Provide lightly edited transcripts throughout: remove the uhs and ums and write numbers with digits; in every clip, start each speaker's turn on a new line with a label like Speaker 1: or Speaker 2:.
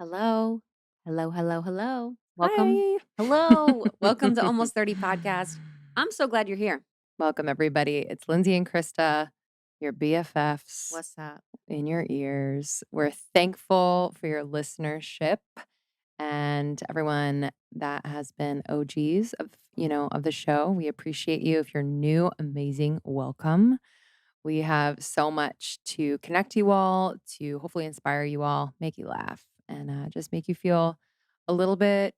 Speaker 1: Hello. Hello, hello, hello. Welcome.
Speaker 2: Hi.
Speaker 1: Hello. Welcome to Almost 30 Podcast. I'm so glad you're here.
Speaker 2: Welcome, everybody. It's Lindsay and Krista, your BFFs
Speaker 1: What's up?
Speaker 2: in your ears. We're thankful for your listenership and everyone that has been OGs of the show. We appreciate you. If you're new, amazing, welcome. We have so much to connect you all, to hopefully inspire you all, make you laugh, and just make you feel a little bit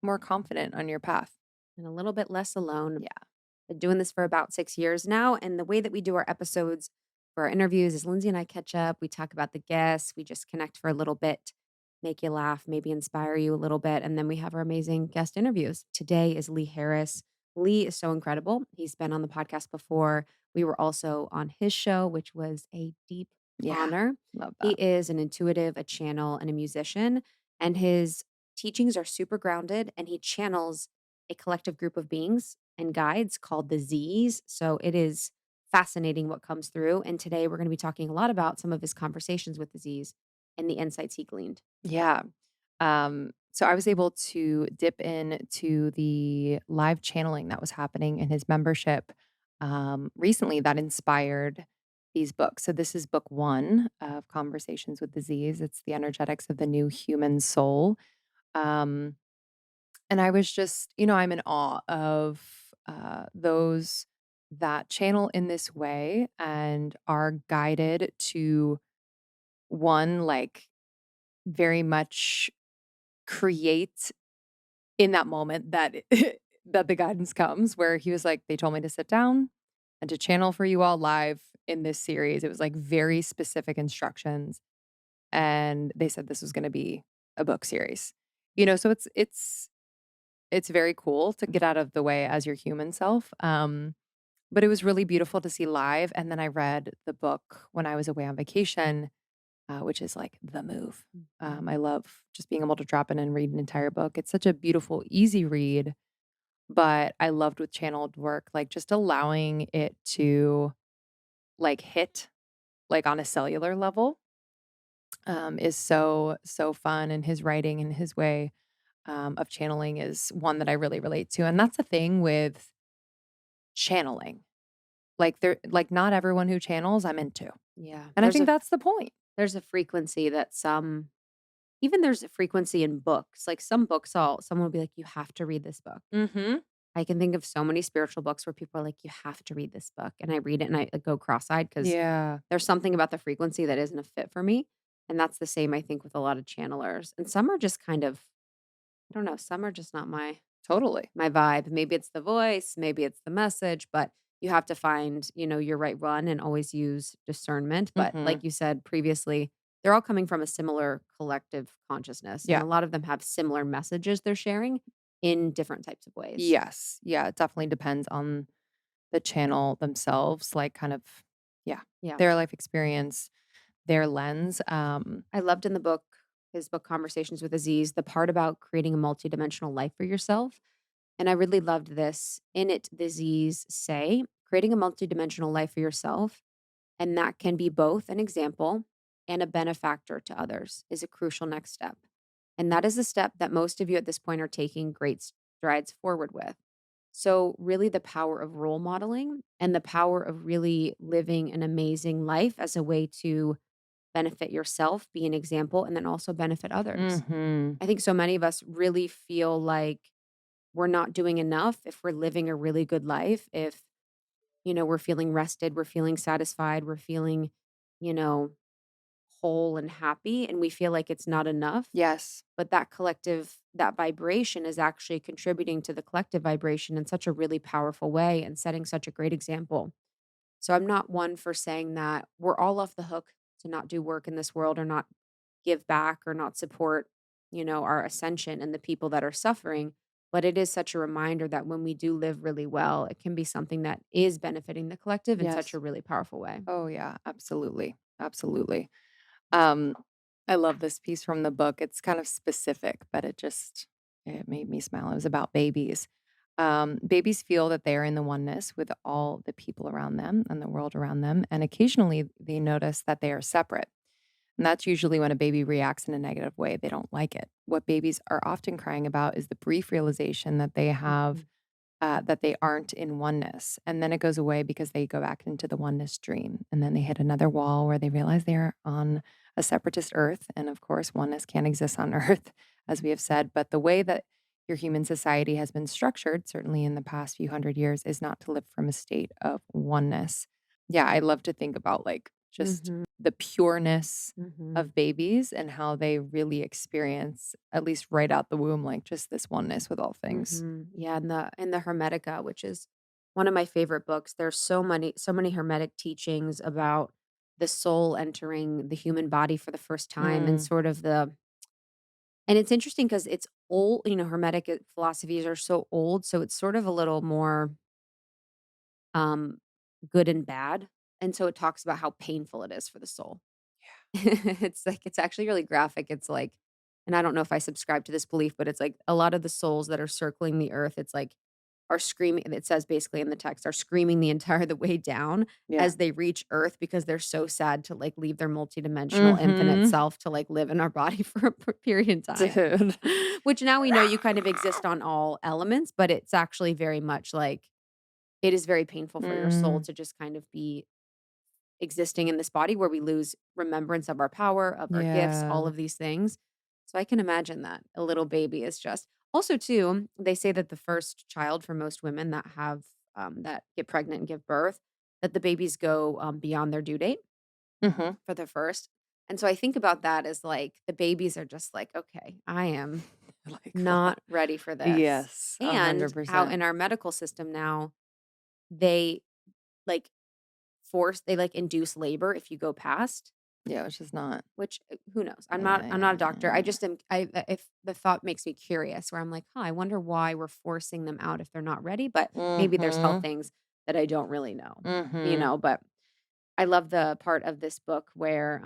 Speaker 2: more confident on your path.
Speaker 1: And a little bit less alone.
Speaker 2: Yeah.
Speaker 1: Been doing this for about 6 years now. And the way that we do our episodes for our interviews is Lindsay and I catch up. We talk about the guests. We just connect for a little bit, make you laugh, maybe inspire you a little bit. And then we have our amazing guest interviews. Today is Lee Harris. Lee is so incredible. He's been on the podcast before. We were also on his show, which was a deep
Speaker 2: Yeah.
Speaker 1: honor.
Speaker 2: Love
Speaker 1: He
Speaker 2: that.
Speaker 1: is an intuitive, a channel, and a musician. And his teachings are super grounded, and he channels a collective group of beings and guides called the Z's. So it is fascinating what comes through. And today we're going to be talking a lot about some of his conversations with the Z's and the insights he gleaned.
Speaker 2: Yeah. So I was able to dip into the live channeling that was happening in his membership recently that inspired these books. So this is book one of Conversations with Disease. It's the energetics of the new human soul. Um, and I was just, I'm in awe of those that channel in this way and are guided to one, like very much create in that moment that that the guidance comes where he was like, "They told me to sit down and to channel for you all live in this series." It was, like, very specific instructions, and they said this was gonna be a book series. So it's very cool to get out of the way as your human self, but it was really beautiful to see live, and then I read the book when I was away on vacation, which is like the move.
Speaker 1: Mhm.
Speaker 2: I love just being able to drop in and read an entire book. It's such a beautiful, easy read, but I loved with channeled work, like just allowing it to like hit like on a cellular level is so, so fun. And his writing and his way of channeling is one that I really relate to. And that's the thing with channeling. Like not everyone who channels I'm into.
Speaker 1: Yeah.
Speaker 2: And I think that's the point.
Speaker 1: There's a frequency that some even there's a frequency in books. Like some books all someone will be like, you have to read this book.
Speaker 2: Mhm.
Speaker 1: I can think of so many spiritual books where people are like, you have to read this book. And I read it and I go cross-eyed because
Speaker 2: Yeah,
Speaker 1: there's something about the frequency that isn't a fit for me. And that's the same, I think, with a lot of channelers. And some are just kind of, I don't know, some are just not
Speaker 2: totally.
Speaker 1: my vibe. Maybe it's the voice, maybe it's the message, but you have to find, your right one and always use discernment. But
Speaker 2: Mhm.
Speaker 1: like you said previously, they're all coming from a similar collective consciousness. And
Speaker 2: Yeah.
Speaker 1: a lot of them have similar messages they're sharing in different types of ways.
Speaker 2: Yes. Yeah, it definitely depends on the channel themselves, like, kind of yeah,
Speaker 1: Yeah.
Speaker 2: their life experience, their lens,
Speaker 1: I loved in the book, his book Conversations with Aziz, the part about creating a multidimensional life for yourself. And I really loved this. In it, the Z's say, creating a multidimensional life for yourself, and that can be both an example and a benefactor to others, is a crucial next step. And that is a step that most of you at this point are taking great strides forward with. So, really, the power of role modeling and the power of really living an amazing life as a way to benefit yourself, be an example, and then also benefit others.
Speaker 2: mhm.
Speaker 1: I think so many of us really feel like we're not doing enough if we're living a really good life, if, we're feeling rested, we're feeling satisfied, we're feeling, you know, whole and happy, and we feel like it's not enough.
Speaker 2: Yes.
Speaker 1: But that collective, that vibration is actually contributing to the collective vibration in such a really powerful way and setting such a great example. So I'm not one for saying that we're all off the hook to not do work in this world or not give back or not support, our ascension and the people that are suffering. But it is such a reminder that when we do live really well, it can be something that is benefiting the collective in such a
Speaker 2: Yes.
Speaker 1: really powerful way.
Speaker 2: Oh, yeah, absolutely, absolutely. Um, I love this piece from the book. It's kind of specific, but it made me smile. It was about babies. Babies feel that they are in the oneness with all the people around them and the world around them, and occasionally they notice that they are separate. And that's usually when a baby reacts in a negative way. They don't like it. What babies are often crying about is the brief realization that they have
Speaker 1: Mhm.
Speaker 2: that they aren't in oneness. And then it goes away because they go back into the oneness dream. And then they hit another wall where they realize they're on a separatist earth. And of course, oneness can't exist on earth, as we have said. But the way that your human society has been structured, certainly in the past few hundred years, is not to live from a state of oneness. Yeah, I love to think about like just
Speaker 1: Mhm.
Speaker 2: the pureness
Speaker 1: Mhm.
Speaker 2: of babies and how they really experience, at least right out the womb, like just this oneness with all things.
Speaker 1: Mhm. Yeah, and the Hermetica, which is one of my favorite books. There's so many hermetic teachings about the soul entering the human body for the first time and
Speaker 2: Mm.
Speaker 1: sort of the and it's interesting because it's old, hermetic philosophies are so old, so it's sort of a little more um good and bad. And so it talks about how painful it is for the soul. It's actually really graphic. It's like and I don't know if I subscribe to this belief, but it's like a lot of the souls that are circling the earth, it's like are screaming it says basically in the text, are screaming the entire the way down
Speaker 2: Yeah.
Speaker 1: as they reach earth because they're so sad to, like, leave their multidimensional infinite
Speaker 2: Mhm.
Speaker 1: self to, like, live in our body for a period of time.
Speaker 2: Dude.
Speaker 1: Which now we know you kind of exist on all elements, but it's actually very much like it is very painful for your soul
Speaker 2: Mm.
Speaker 1: to just kind of be existing in this body where we lose remembrance of our power, of our gifts, all
Speaker 2: Yeah.
Speaker 1: of these things. So I can imagine that a little baby is just also too, they say that the first child for most women that have that get pregnant and give birth, that the babies go beyond their due date
Speaker 2: Mhm.
Speaker 1: for the first. And so I think about that as like the babies are just like, okay, I am
Speaker 2: Like,
Speaker 1: not ready for this.
Speaker 2: yes,
Speaker 1: And how
Speaker 2: 100%.
Speaker 1: in our medical system now, they like they like induce labor if you go past.
Speaker 2: Yeah, which is not.
Speaker 1: Which, who knows? I'm not
Speaker 2: Yeah,
Speaker 1: I'm
Speaker 2: yeah,
Speaker 1: not a doctor. I
Speaker 2: yeah.
Speaker 1: just am if the thought makes me curious where I'm like, "Huh, I wonder why we're forcing them out if they're not ready," but maybe there's health
Speaker 2: Mhm.
Speaker 1: things that I don't really know,
Speaker 2: Mhm.
Speaker 1: but I love the part of this book where,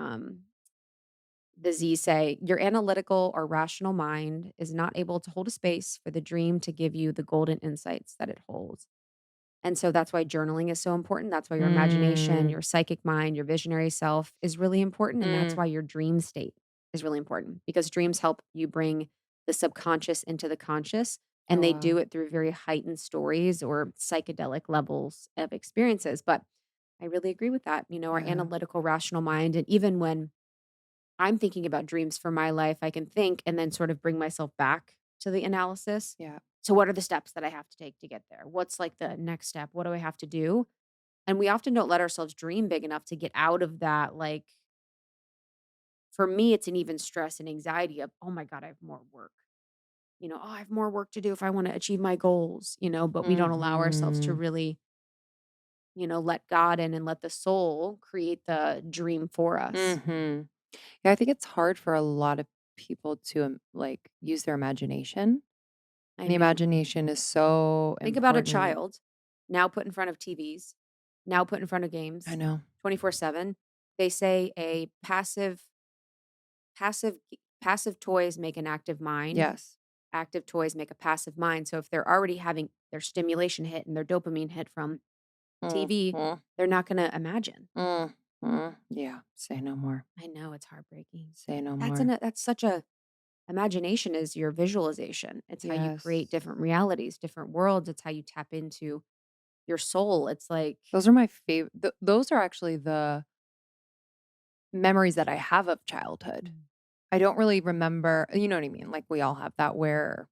Speaker 1: the Z's say, "Your analytical or rational mind is not able to hold a space for the dream to give you the golden insights that it holds." And so that's why journaling is so important. That's why your imagination,
Speaker 2: Mm.
Speaker 1: your psychic mind, your visionary self is really important. And that's
Speaker 2: Mm.
Speaker 1: why your dream state is really important because dreams help you bring the subconscious into the conscious. And
Speaker 2: Oh,
Speaker 1: they do
Speaker 2: wow.
Speaker 1: it through very heightened stories or psychedelic levels of experiences. But I really agree with that. Our
Speaker 2: Yeah.
Speaker 1: analytical, rational mind. And even when I'm thinking about dreams for my life, I can think and then sort of bring myself back to the analysis.
Speaker 2: Yeah.
Speaker 1: So, what are the steps that I have to take to get there? What's like the next step? What do I have to do? And we often don't let ourselves dream big enough to get out of that. Like, for me, it's an even stress and anxiety of, oh my God, I have more work. Oh, I have more work to do if I want to achieve my goals, but we don't allow ourselves to
Speaker 2: Mhm.
Speaker 1: really, let God in and let the soul create the dream for us.
Speaker 2: Mhm. Yeah, I think it's hard for a lot of people to, like, use their imagination.
Speaker 1: I
Speaker 2: The
Speaker 1: know.
Speaker 2: imagination is so
Speaker 1: Think about a
Speaker 2: important.
Speaker 1: child now put in front of TVs, now put in front of
Speaker 2: I
Speaker 1: games
Speaker 2: know.
Speaker 1: 24/7. They say a passive toys make an active mind.
Speaker 2: Yes.
Speaker 1: Active toys make a passive mind. So if they're already having their stimulation hit and their dopamine hit from TV,
Speaker 2: Mhm.
Speaker 1: they're not going to imagine.
Speaker 2: Mhm. Yeah, say no more.
Speaker 1: I know it's heartbreaking,
Speaker 2: Say
Speaker 1: but
Speaker 2: no
Speaker 1: that's
Speaker 2: more.
Speaker 1: that's such a imagination is your visualization. It's how you create
Speaker 2: Yes.
Speaker 1: different realities, different worlds. It's how you tap into your soul. It's like
Speaker 2: Those are my favorite. Those are actually the memories that I have of childhood.
Speaker 1: Mm.
Speaker 2: I don't really remember, you know what I mean? Like, we all have that where,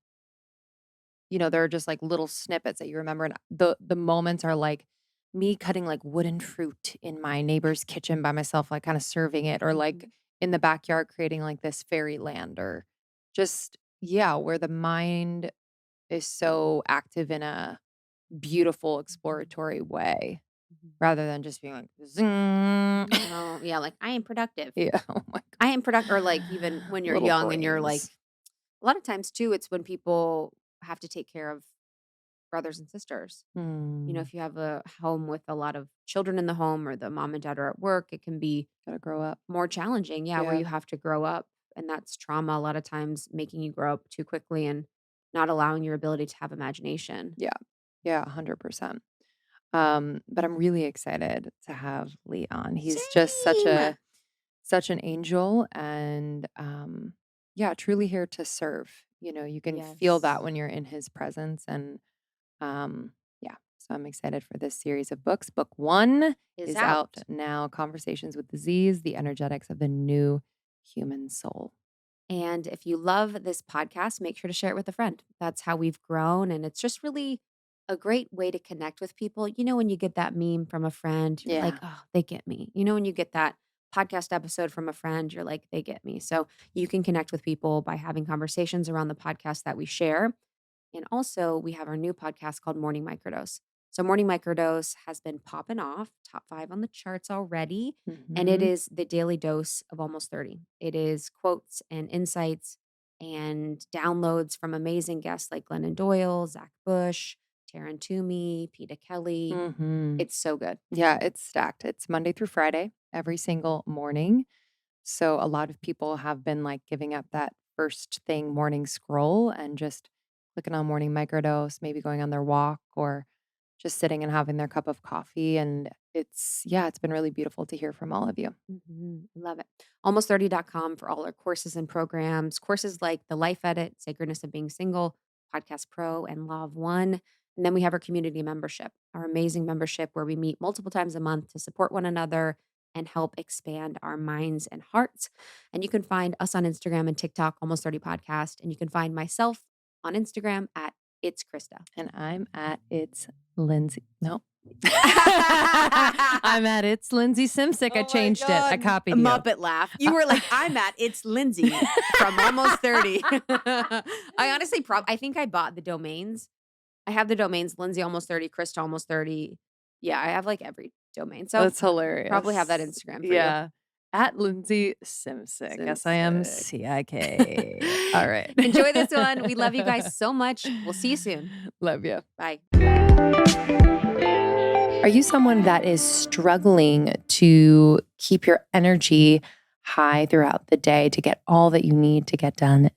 Speaker 2: there are just, like, little snippets that you remember, and the moments are, like, me cutting, like, wooden fruit in my neighbor's kitchen by myself, like, kinda serving it, or, like,
Speaker 1: Mhm.
Speaker 2: in the backyard creating, like, this fairyland, or just yeah, where the mind is so active in a beautiful
Speaker 1: Mhm.
Speaker 2: exploratory way
Speaker 1: Mhm.
Speaker 2: rather than just being like, "Zing."
Speaker 1: Oh, yeah, like, I am productive.
Speaker 2: Yeah, oh my
Speaker 1: I am product or, like, even
Speaker 2: god.
Speaker 1: when you're
Speaker 2: Little
Speaker 1: young and you're, like
Speaker 2: brains.
Speaker 1: a lot of times too, it's when people have to take care of brothers and sisters.
Speaker 2: Hmm,
Speaker 1: If you have a home with a lot of children in the home or the mom and dad are at work, it can be
Speaker 2: gotta grow up.
Speaker 1: more challenging, yeah, where
Speaker 2: Yeah,
Speaker 1: you have to grow up, and that's trauma a lot of times making you grow up too quickly and not allowing your ability to have imagination.
Speaker 2: yeah, yeah, 100%. But I'm really excited to have Lee on. He's just such
Speaker 1: Same.
Speaker 2: a such an angel and yeah, truly here to serve. You can feel
Speaker 1: Yes.
Speaker 2: that when you're in his presence and yeah. So I'm excited for this series of books. Book 1
Speaker 1: Is
Speaker 2: is out
Speaker 1: out.
Speaker 2: now, Conversations with Disease, The Energetics of the New Human Soul.
Speaker 1: And if you love this podcast, make sure to share it with a friend. That's how we've grown. And it's just really a great way to connect with people. When you get that meme from a friend, you're like,
Speaker 2: Yeah.
Speaker 1: oh, they get me. When you get that podcast episode from a friend, you're like, they get me. So you can connect with people by having conversations around the podcast that we share. And also, we have our new podcast called Morning Microdose. So, Morning Microdose has been popping off, top 5 on the charts already. And it
Speaker 2: Hmm.
Speaker 1: is the daily dose of almost 30. It is quotes and insights and downloads from amazing guests like Glennon Doyle, Zach Bush, Taryn Toomey, Peta Kelly.
Speaker 2: Hmm.
Speaker 1: It's so good.
Speaker 2: Yeah, it's stacked. It's Monday through Friday, every single morning. So a lot of people have been like giving up that first thing morning scroll and just clicking on morning microdose, maybe going on their walk or just sitting and having their cup of coffee. And it's been really beautiful to hear from all of you.
Speaker 1: Love it. Almost30.com for all our courses and programs. Courses like The Life Edit, Sacredness of Being Single, Podcast Pro, and Law of One. And then we have our community membership, our amazing membership where we meet multiple times a month to support one another and help expand our minds and hearts. And you can find us on Instagram and TikTok, Almost 30 Podcast. And you can find myself on Instagram at It's Krista.
Speaker 2: And I'm at It's Lindsay. No. I'm at It's Lindsay Simsick. I
Speaker 1: Oh my
Speaker 2: changed it. I
Speaker 1: God.
Speaker 2: copied you.
Speaker 1: Muppet laugh. You were like, I'm at It's Lindsay from Almost 30. I honestly I think I bought the domains. I have the domains Lindsay Almost 30, Krista Almost 30. Yeah, I have like every domain. So
Speaker 2: That's hilarious.
Speaker 1: probably have that Instagram for you.
Speaker 2: Yeah. At Lindsay Simsick.
Speaker 1: Simsick.
Speaker 2: SIMCIK. All right.
Speaker 1: Enjoy this one. We love you guys so much. We'll see you soon.
Speaker 2: Love you.
Speaker 1: Bye.
Speaker 2: Are you someone that is struggling to keep your energy high throughout the day to get all that you need to get done?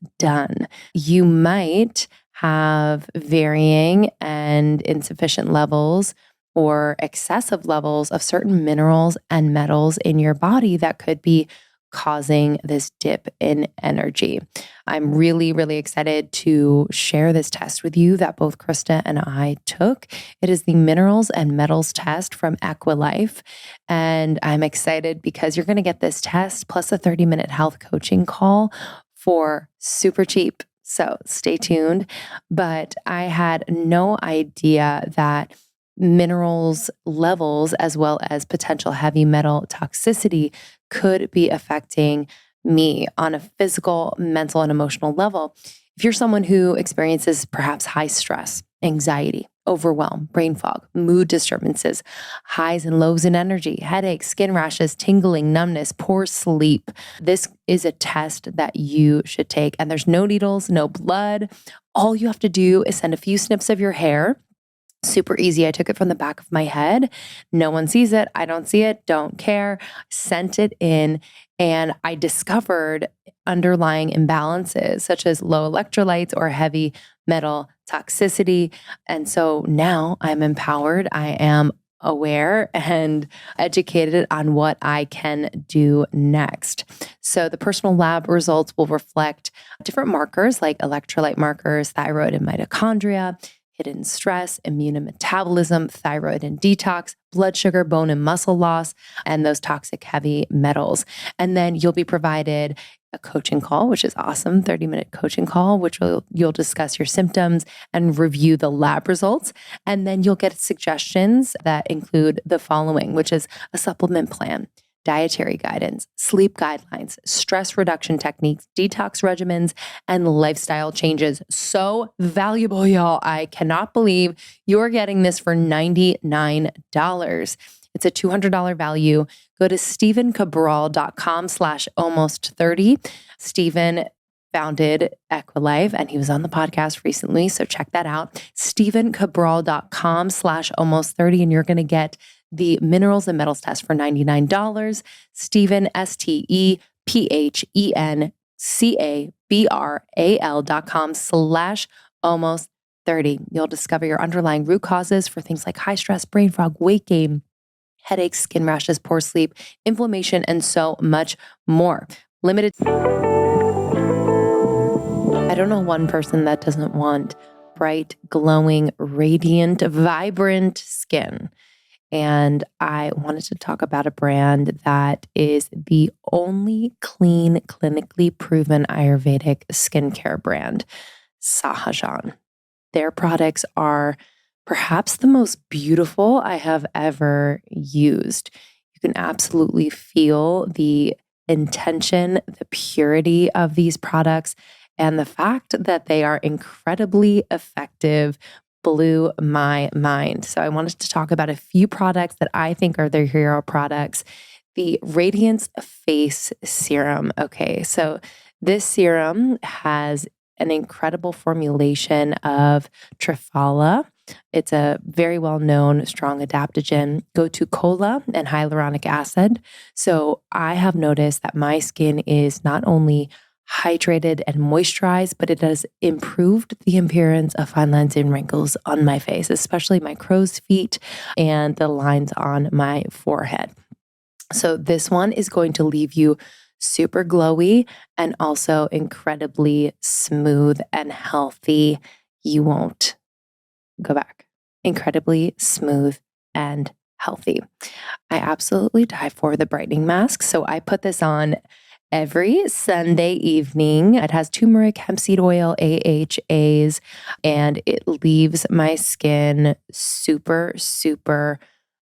Speaker 2: You might have varying and insufficient levels or excessive levels of certain minerals and metals in your body that could be causing this dip in energy. I'm really, really excited to share this test with you that both Krista and I took. It is the minerals and metals test from Equilife. And I'm excited because you're going to get this test plus a 30-minute health coaching call for super cheap. So stay tuned. But I had no idea that minerals levels as well as potential heavy metal toxicity could be affecting me on a physical, mental, and emotional level. If you're someone who experiences perhaps high stress, anxiety, overwhelm, brain fog, mood disturbances, highs and lows in energy, headaches, skin rashes, tingling, numbness, poor sleep, this is a test that you should take. And there's no needles, no blood. All you have to do is send a few snips of your hair. Super easy. I took it from the back of my head. No one sees it. I don't see it. Don't care. Sent it in. And I discovered underlying imbalances such as low electrolytes or heavy metal toxicity. And so now I'm empowered. I am aware and educated on what I can do next. So the personal lab results will reflect different markers like electrolyte markers, thyroid and mitochondria, hidden stress, immune and metabolism, thyroid and detox, blood sugar, bone and muscle loss, and those toxic heavy metals. And then you'll be provided a coaching call, which is awesome, 30-minute coaching call, which you'll discuss your symptoms and review the lab results. And then you'll get suggestions that include the following, which is a supplement plan, dietary guidance, sleep guidelines, stress reduction techniques, detox regimens, and lifestyle changes. So valuable, y'all. I cannot believe you're getting this for $99. It's a $200 value. Go to stephencabral.com/almost30. Stephen founded Equilife and he was on the podcast recently. So check that out. stephencabral.com/almost30. And you're going to get the minerals and metals test for $99. Stephen, stephencabral.com/almost30. You'll discover your underlying root causes for things like high stress, brain fog, weight gain, headaches, skin rashes, poor sleep, inflammation, and so much more. Limited. I don't know one person that doesn't want bright, glowing, radiant, vibrant skin. And I wanted to talk about a brand that is the only clean, clinically proven Ayurvedic skincare brand, Sahajan. Their products are perhaps the most beautiful I have ever used. You can absolutely feel the intention, the purity of these products, and the fact that they are incredibly effective blew my mind. So I wanted to talk about a few products that I think are their hero products. The Radiance Face Serum. Okay, so this serum has an incredible formulation of Triphala. It's a very well known strong adaptogen, gotu kola, and hyaluronic acid. So I have noticed that my skin is not only hydrated and moisturized, but it has improved the appearance of fine lines and wrinkles on my face, especially my crow's feet and the lines on my forehead. So this one is going to leave you super glowy and also incredibly smooth and healthy. You won't go back. Incredibly smooth and healthy. I absolutely die for the brightening mask. So I put this on every Sunday evening. It has turmeric, hemp seed oil, AHAs, and it leaves my skin super, super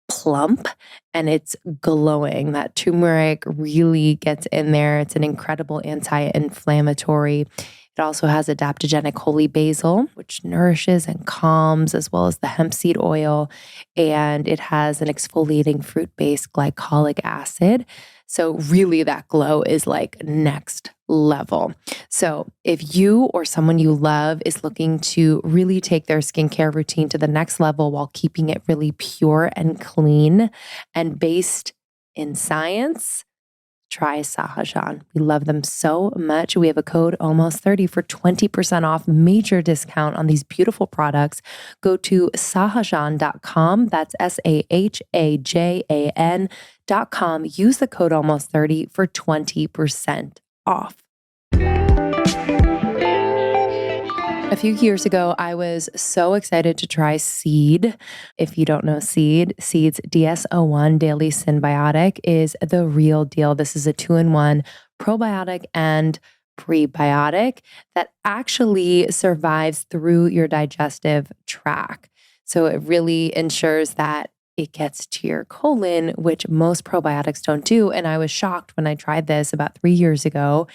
Speaker 2: plump and it's glowing. That turmeric really gets in there. It's an incredible anti-inflammatory. It also has adaptogenic holy basil, which nourishes and calms, as well as the hemp seed oil. And it has an exfoliating fruit-based glycolic acid. So really that glow is like next level. So if you or someone you love is looking to really take their skincare routine to the next level while keeping it really pure and clean and based in science, try Sahajan. We love them so much. We have a code almost30 for 20% off, major discount on these beautiful products. Go to sahajan.com. That's SAHAJAN.com. Use the code almost30 for 20% off. A few years ago, I was so excited to try Seed. If you don't know Seed's DS-01 Daily Synbiotic is the real deal. This is a 2-in-1 probiotic and prebiotic that actually survives through your digestive tract. So it really ensures that it gets to your colon, which most probiotics don't do. And I was shocked when I tried this about 3 years ago.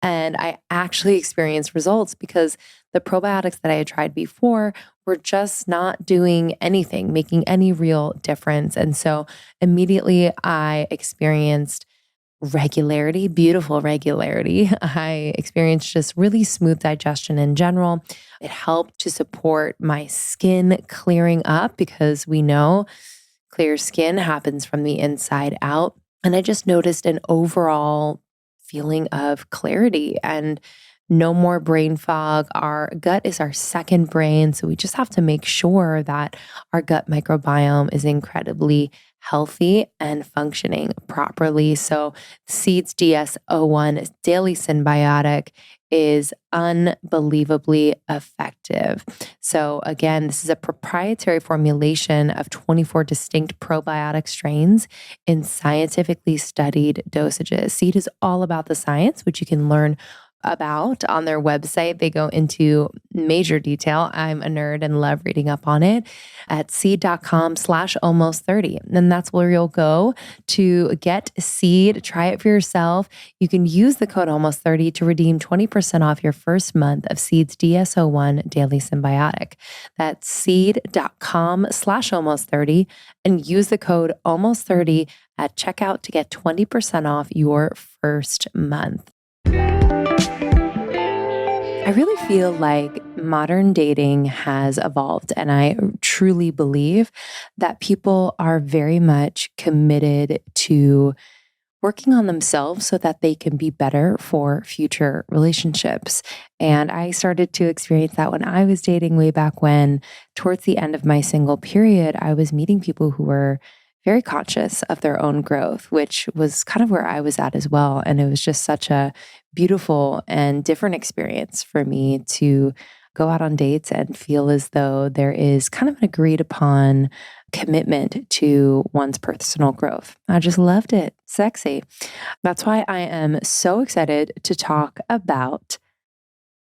Speaker 2: And I actually experienced results because the probiotics that I had tried before were just not doing anything, making any real difference. And so immediately I experienced regularity, beautiful regularity. I experienced just really smooth digestion in general. It helped to support my skin clearing up because we know clear skin happens from the inside out. And I just noticed an overall feeling of clarity and no more brain fog. Our gut is our second brain. So we just have to make sure that our gut microbiome is incredibly healthy and functioning properly. So Seeds DS-01 Daily Synbiotic is unbelievably effective. So again, this is a proprietary formulation of 24 distinct probiotic strains in scientifically studied dosages. Seed is all about the science, which you can learn about on their website. They go into major detail. I'm a nerd and love reading up on it at seed.com/almost30. And that's where you'll go to get Seed. Try it for yourself. You can use the code almost30 to redeem 20% off your first month of Seed's DS-01 Daily Synbiotic. That's seed.com/almost30 and use the code almost30 at checkout to get 20% off your first month. I really feel like modern dating has evolved, and I truly believe that people are very much committed to working on themselves so that they can be better for future relationships. And I started to experience that when I was dating way back when, towards the end of my single period, I was meeting people who were very conscious of their own growth, which was kind of where I was at as well. And it was just such a beautiful and different experience for me to go out on dates and feel as though there is kind of an agreed upon commitment to one's personal growth. I just loved it. Sexy. That's why I am so excited to talk about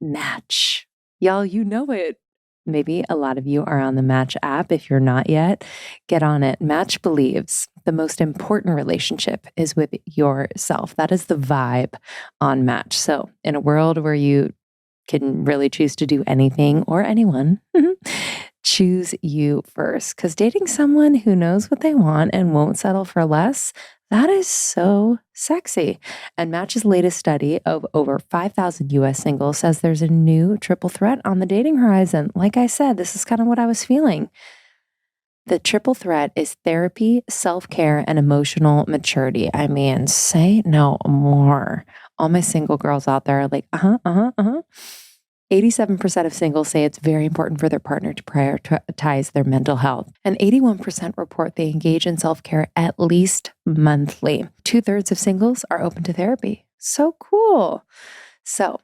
Speaker 2: Match. Y'all, you know it. Maybe a lot of you are on the Match app. If you're not yet, get on it. Match believes the most important relationship is with yourself. That is the vibe on Match. So, in a world where you can really choose to do anything or anyone, choose you first. Because dating someone who knows what they want and won't settle for less, that is so sexy. And Match's latest study of over 5,000 US singles says there's a new triple threat on the dating horizon. Like I said, this is kind of what I was feeling. The triple threat is therapy, self care, and emotional maturity. I mean, say no more. All my single girls out there are like, 87% of singles say it's very important for their partner to prioritize their mental health. And 81% report they engage in self care at least monthly. 2/3 of singles are open to therapy. So cool. So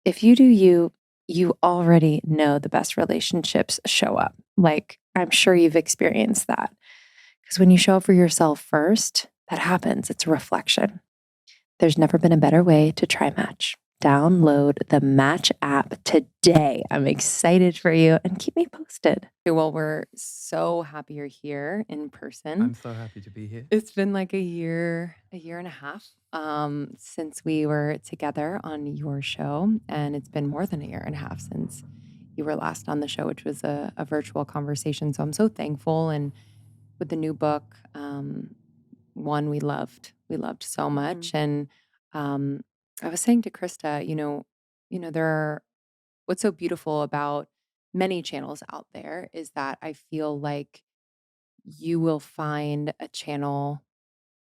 Speaker 2: if you do you, you already know the best relationships show up. Like, I'm sure you've experienced that. Because when you show up for yourself first, that happens. It's a reflection. There's never been a better way to try Match. Download the Match app today. I'm excited for you and keep me posted. Well, we're so happy you're here in person.
Speaker 3: I'm so happy to be here.
Speaker 2: It's been like a year and a half since we were together on your show. And it's been more than a year and a half since you were last on the show, which was a virtual conversation. So I'm so thankful. And with the new book, one we loved so much. And um, I was saying to Krista, there are what's so beautiful about many channels out there is that I feel like you will find a channel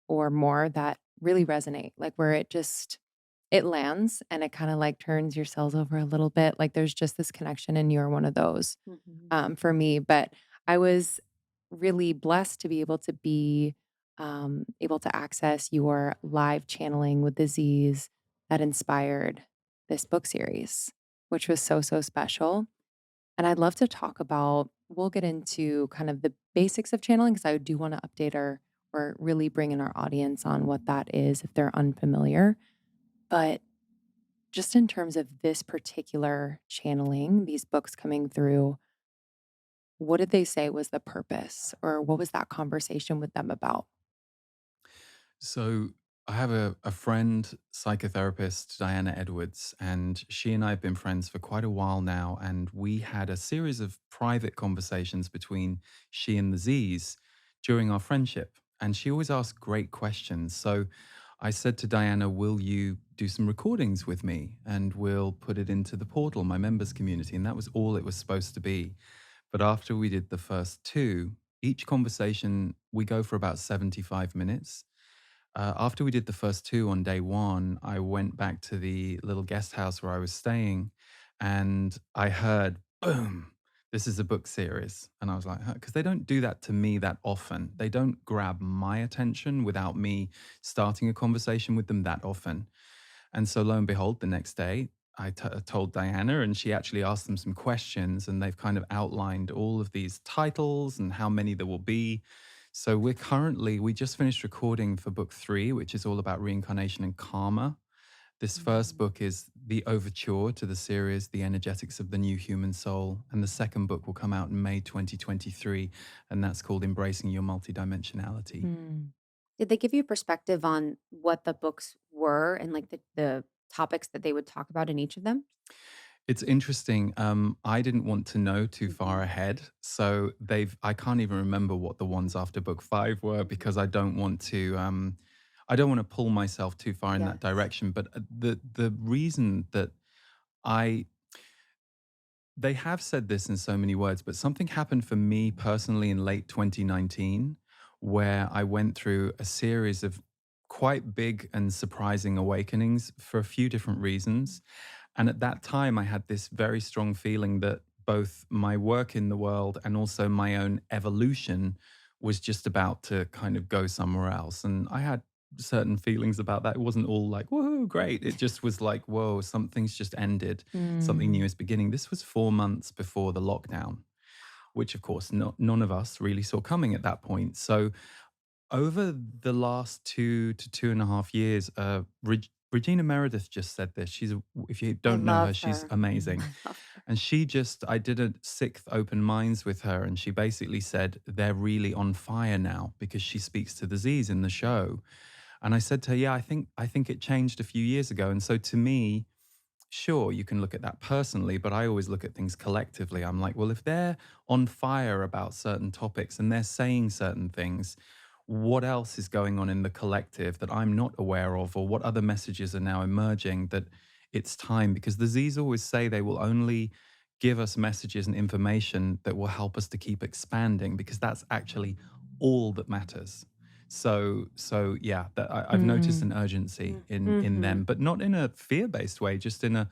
Speaker 2: or more that really resonate, like where it lands and it kind of like turns your cells over a little bit. Like there's just this connection, and you're one of those
Speaker 1: Mhm.
Speaker 2: for me. But I was really blessed to be able to be able to access your live channeling with disease that inspired this book series, which was so, so special. And I'd love to talk about, we'll get into kind of the basics of channeling because I do want to update our or really bring in our audience on what that is if they're unfamiliar. But just in terms of this particular channeling, these books coming through, what did they say was the purpose or what was that conversation with them about?
Speaker 3: So, I have a friend, psychotherapist, Diana Edwards, and she and I have been friends for quite a while now. And we had a series of private conversations between she and the Z's during our friendship. And she always asked great questions. So, I said to Diana, will you do some recordings with me? And we'll put it into the portal, my members community. And that was all it was supposed to be. But after we did the first two, each conversation, we go for about 75 minutes. After we did the first two on day one, I went back to the little guest house where I was staying and I heard, boom, this is a book series. And I was like, because they don't do that to me that often. They don't grab my attention without me starting a conversation with them that often. And so lo and behold, the next day, told Diana, and she actually asked them some questions, and they've kind of outlined all of these titles and how many there will be. So we just finished recording for book three, which is all about reincarnation and karma. This first
Speaker 1: Mhm.
Speaker 3: book is the overture to the series, The Energetics of the New Human Soul. And the second book will come out in May 2023, and that's called Embracing Your Multidimensionality.
Speaker 2: Mm.
Speaker 1: Did they give you perspective on what the books were and like the topics that they would talk about in each of them?
Speaker 3: It's interesting. I didn't want to know too far
Speaker 1: Mhm.
Speaker 3: ahead. So I can't even remember what the ones after book five were
Speaker 1: Mhm.
Speaker 3: because I don't want to pull myself too far in that
Speaker 1: Yes.
Speaker 3: direction. But the reason that I, they have said this in so many words, but something happened for me personally in late 2019 where I went through a series of quite big and surprising awakenings for a few different reasons. And at that time, I had this very strong feeling that both my work in the world and also my own evolution was just about to kind of go somewhere else. And I had certain feelings about that. It wasn't all like, woohoo, great. It just was like, whoa, something's just ended. Something new
Speaker 2: Mm.
Speaker 3: is beginning. This was 4 months before the lockdown, which of course none of us really saw coming at that point. So over the last 2 to 2.5 years, Regina Meredith just said this. If you
Speaker 1: I
Speaker 3: don't know her,
Speaker 1: love
Speaker 3: she's
Speaker 1: her.
Speaker 3: amazing.
Speaker 1: I love her.
Speaker 3: And I did a sixth open minds with her, and she basically said they're really on fire now because she speaks to the Z's in the show. And I said to her, yeah, I think it changed a few years ago. And so to me, sure, you can look at that personally, but I always look at things collectively. I'm like, well, if they're on fire about certain topics and they're saying certain things, what else is going on in the collective that I'm not aware of, or what other messages are now emerging that it's time? Because the Z's always say they will only give us messages and information that will help us to keep expanding, because that's actually all that matters. So yeah, I've noticed
Speaker 2: Mm.
Speaker 3: an urgency in
Speaker 1: Mhm.
Speaker 3: them, but not in a fear-based way, just in a,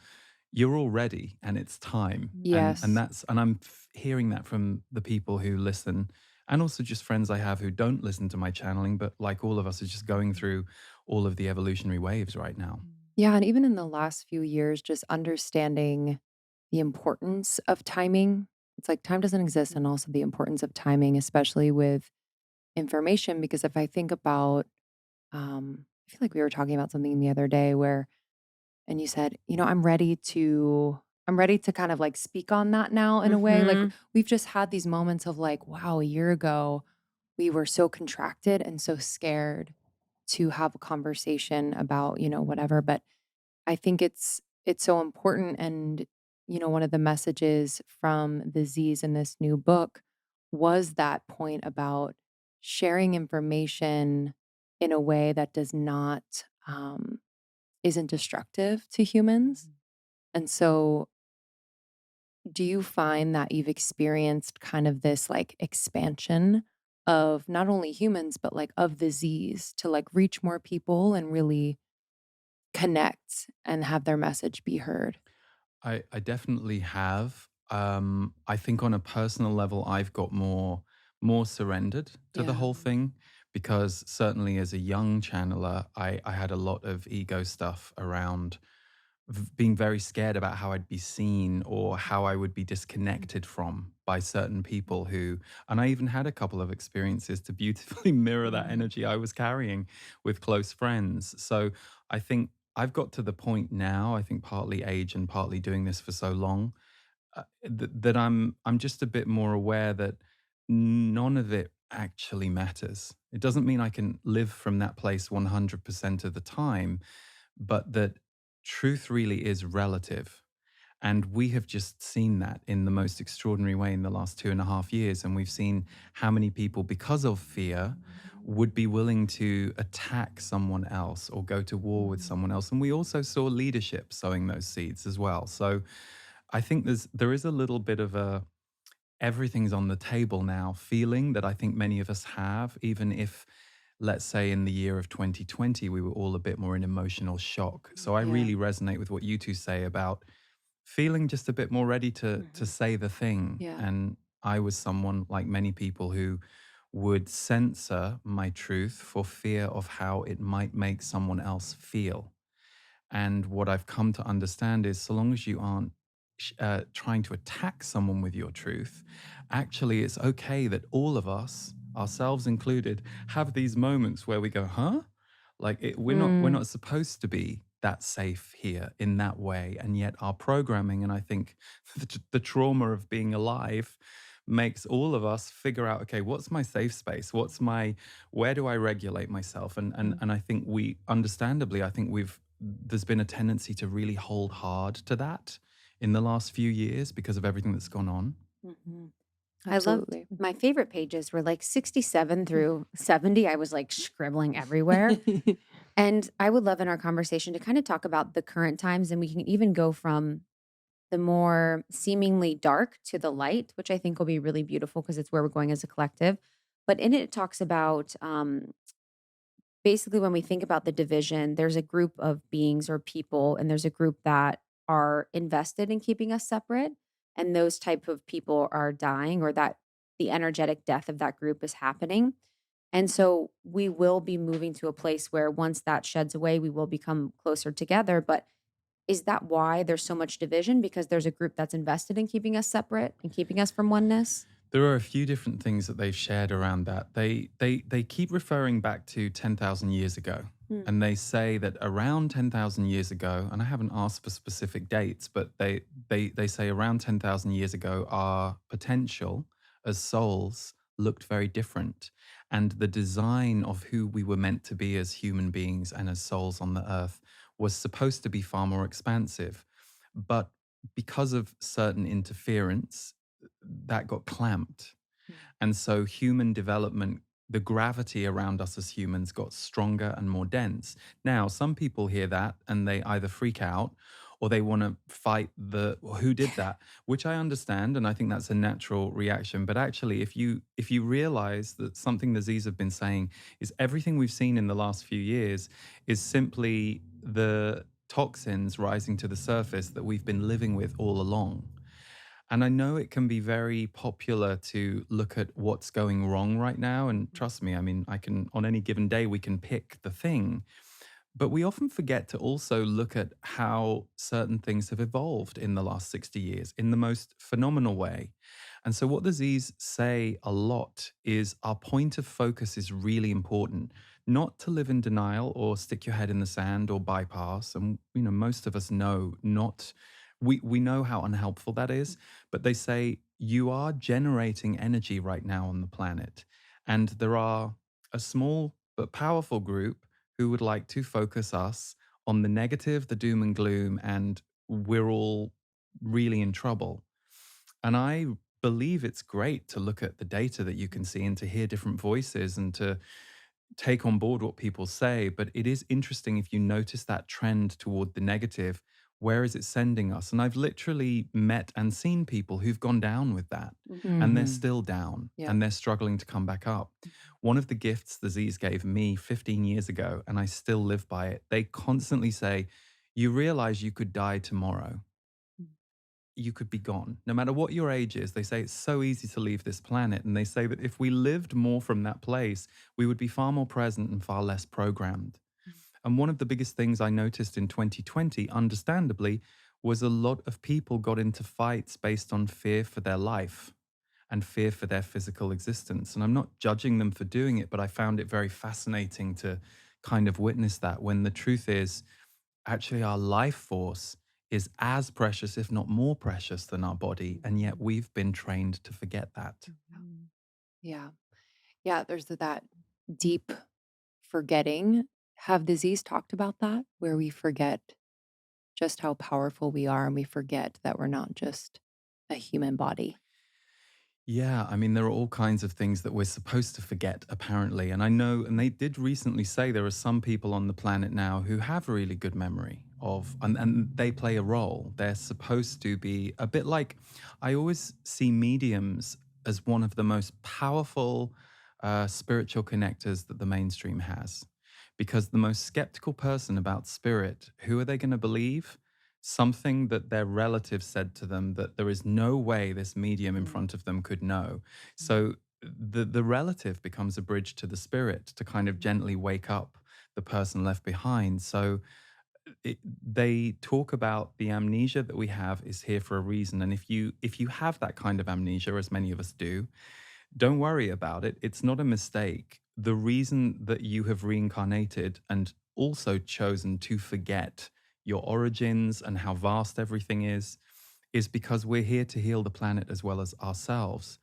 Speaker 3: "You're all ready and it's time." And
Speaker 2: Yes.
Speaker 3: I'm hearing that from the people who listen, and also just friends I have who don't listen to my channeling, but like all of us, are just going through all of the evolutionary waves right now.
Speaker 2: Yeah, and even in the last few years, just understanding the importance of timing. It's like time doesn't exist, and also the importance of timing, especially with information. Because if I think about, I feel like we were talking about something the other day where, and you said, I'm ready to kind of like speak on that now in a way. Like
Speaker 1: Mhm.
Speaker 2: we've just had these moments of like, wow, a year ago, we were so contracted and so scared to have a conversation about, whatever. But I think it's so important, and one of the messages from the Z's in this new book was that point about sharing information in a way that does not isn't destructive to humans. And so do you find that you've experienced kind of this like expansion of not only humans but like of the Z's to like reach more people and really connect and have their message be heard?
Speaker 3: I definitely have. I think on a personal level, I've got more surrendered to the
Speaker 2: Yeah.
Speaker 3: whole thing, because certainly as a young channeler, I had a lot of ego stuff around being very scared about how I'd be seen or how I would be disconnected from by certain people who, and I even had a couple of experiences to beautifully mirror that energy I was carrying with close friends. So I think I've got to the point now, I think partly age and partly doing this for so long, that I'm just a bit more aware that none of it actually matters. It doesn't mean I can live from that place 100% of the time, but that truth really is relative. And we have just seen that in the most extraordinary way in the last 2.5 years. And we've seen how many people, because of fear, would be willing to attack someone else or go to war with someone else. And we also saw leadership sowing those seeds as well. So I think there is a little bit of a everything's on the table now feeling that I think many of us have, even if, let's say, in the year of 2020, we were all a bit more in emotional shock. So I
Speaker 2: Yeah.
Speaker 3: really resonate with what you two say about feeling just a bit more ready to
Speaker 1: Mhm.
Speaker 3: say the thing.
Speaker 2: Yeah.
Speaker 3: And I was someone, like many people, who would censor my truth for fear of how it might make someone else feel. And what I've come to understand is, so long as you aren't trying to attack someone with your truth, actually, it's okay that all of us, ourselves included, have these moments where we go, huh? Like we're
Speaker 2: Mm.
Speaker 3: not supposed to be that safe here in that way, and yet our programming, and I think the trauma of being alive makes all of us figure out, okay, what's my safe space, where do I regulate myself? And I think we, understandably, I think we've there's been a tendency to really hold hard to that in the last few years because of everything that's gone on.
Speaker 1: Mhm. I loved
Speaker 2: Absolutely.
Speaker 1: my favorite pages were like 67 through 70. I was like scribbling everywhere. And I would love in our conversation to kind of talk about the current times, and we can even go from the more seemingly dark to the light, which I think will be really beautiful because it's where we're going as a collective. But in it, it talks about basically when we think about the division, there's a group of beings or people, and there's a group that are invested in keeping us separate. And those type of people are dying, or that the energetic death of that group is happening. And so we will be moving to a place where once that sheds away, we will become closer together. But is that why there's so much division? Because there's a group that's invested in keeping us separate and keeping us from oneness?
Speaker 3: There are a few different things that they've shared around that. They keep referring back to 10,000 years ago.
Speaker 1: Mm,
Speaker 3: And they say that around 10,000 years ago, and I haven't asked for specific dates, but they say around 10,000 years ago, our potential as souls looked very different. And the design of who we were meant to be as human beings and as souls on the earth was supposed to be far more expansive. But because of certain interference, that got clamped.
Speaker 2: Mm.
Speaker 3: And so human development, the gravity around us as humans got stronger and more dense. Now, some people hear that and they either freak out or they want to fight the who did that, which I understand and I think that's a natural reaction. But actually, if you realize that something the Z's have been saying is everything we've seen in the last few years is simply the toxins rising to the surface that we've been living with all along. And I know it can be very popular to look at what's going wrong right now. And trust me, I mean, I can, on any given day, we can pick the thing. But we often forget to also look at how certain things have evolved in the last 60 years in the most phenomenal way. And so, what the Z's say a lot is our point of focus is really important, not to live in denial or stick your head in the sand or bypass. And, most of us know not. We know how unhelpful that is, but they say you are generating energy right now on the planet. And there are a small but powerful group who would like to focus us on the negative, the doom and gloom, and we're all really in trouble. And I believe it's great to look at the data that you can see and to hear different voices and to take on board what people say. But it is interesting if you notice that trend toward the negative, where is it sending us? And I've literally met and seen people who've gone down with that
Speaker 1: mhm,
Speaker 3: and they're
Speaker 2: Mhm.
Speaker 3: still down
Speaker 2: Yep.
Speaker 3: and they're struggling to come back up. One of the gifts the Z's gave me 15 years ago, and I still live by it, they constantly say, you realize you could die tomorrow.
Speaker 2: Mm.
Speaker 3: You could be gone. No matter what your age is, they say it's so easy to leave this planet. And they say that if we lived more from that place, we would be far more present and far less programmed. And one of the biggest things I noticed in 2020, understandably, was a lot of people got into fights based on fear for their life and fear for their physical existence. And I'm not judging them for doing it, but I found it very fascinating to kind of witness that when the truth is actually our life force is as precious, if not more precious than our body. And yet we've been trained to forget that.
Speaker 1: mhm,
Speaker 2: Yeah. Yeah, there's that deep forgetting. Have disease talked about that? Where we forget just how powerful we are and we forget that we're not just a human body.
Speaker 3: Yeah, I mean, there are all kinds of things that we're supposed to forget, apparently. And I know, and they did recently say there are some people on the planet now who have really good memory of, and they play a role. They're supposed to be a bit like, I always see mediums as one of the most powerful spiritual connectors that the mainstream has. Because the most skeptical person about spirit, who are they going to believe? Something that their relative said to them that there is no way this medium in
Speaker 2: Mm.
Speaker 3: front of them could know. So the relative becomes a bridge to the spirit to kind of gently wake up the person left behind. So they talk about the amnesia that we have is here for a reason, and if you have that kind of amnesia, as many of us do, don't worry about it. It's not a mistake. The reason that you have reincarnated and also chosen to forget your origins and how vast everything is because we're here to heal the planet as well as ourselves.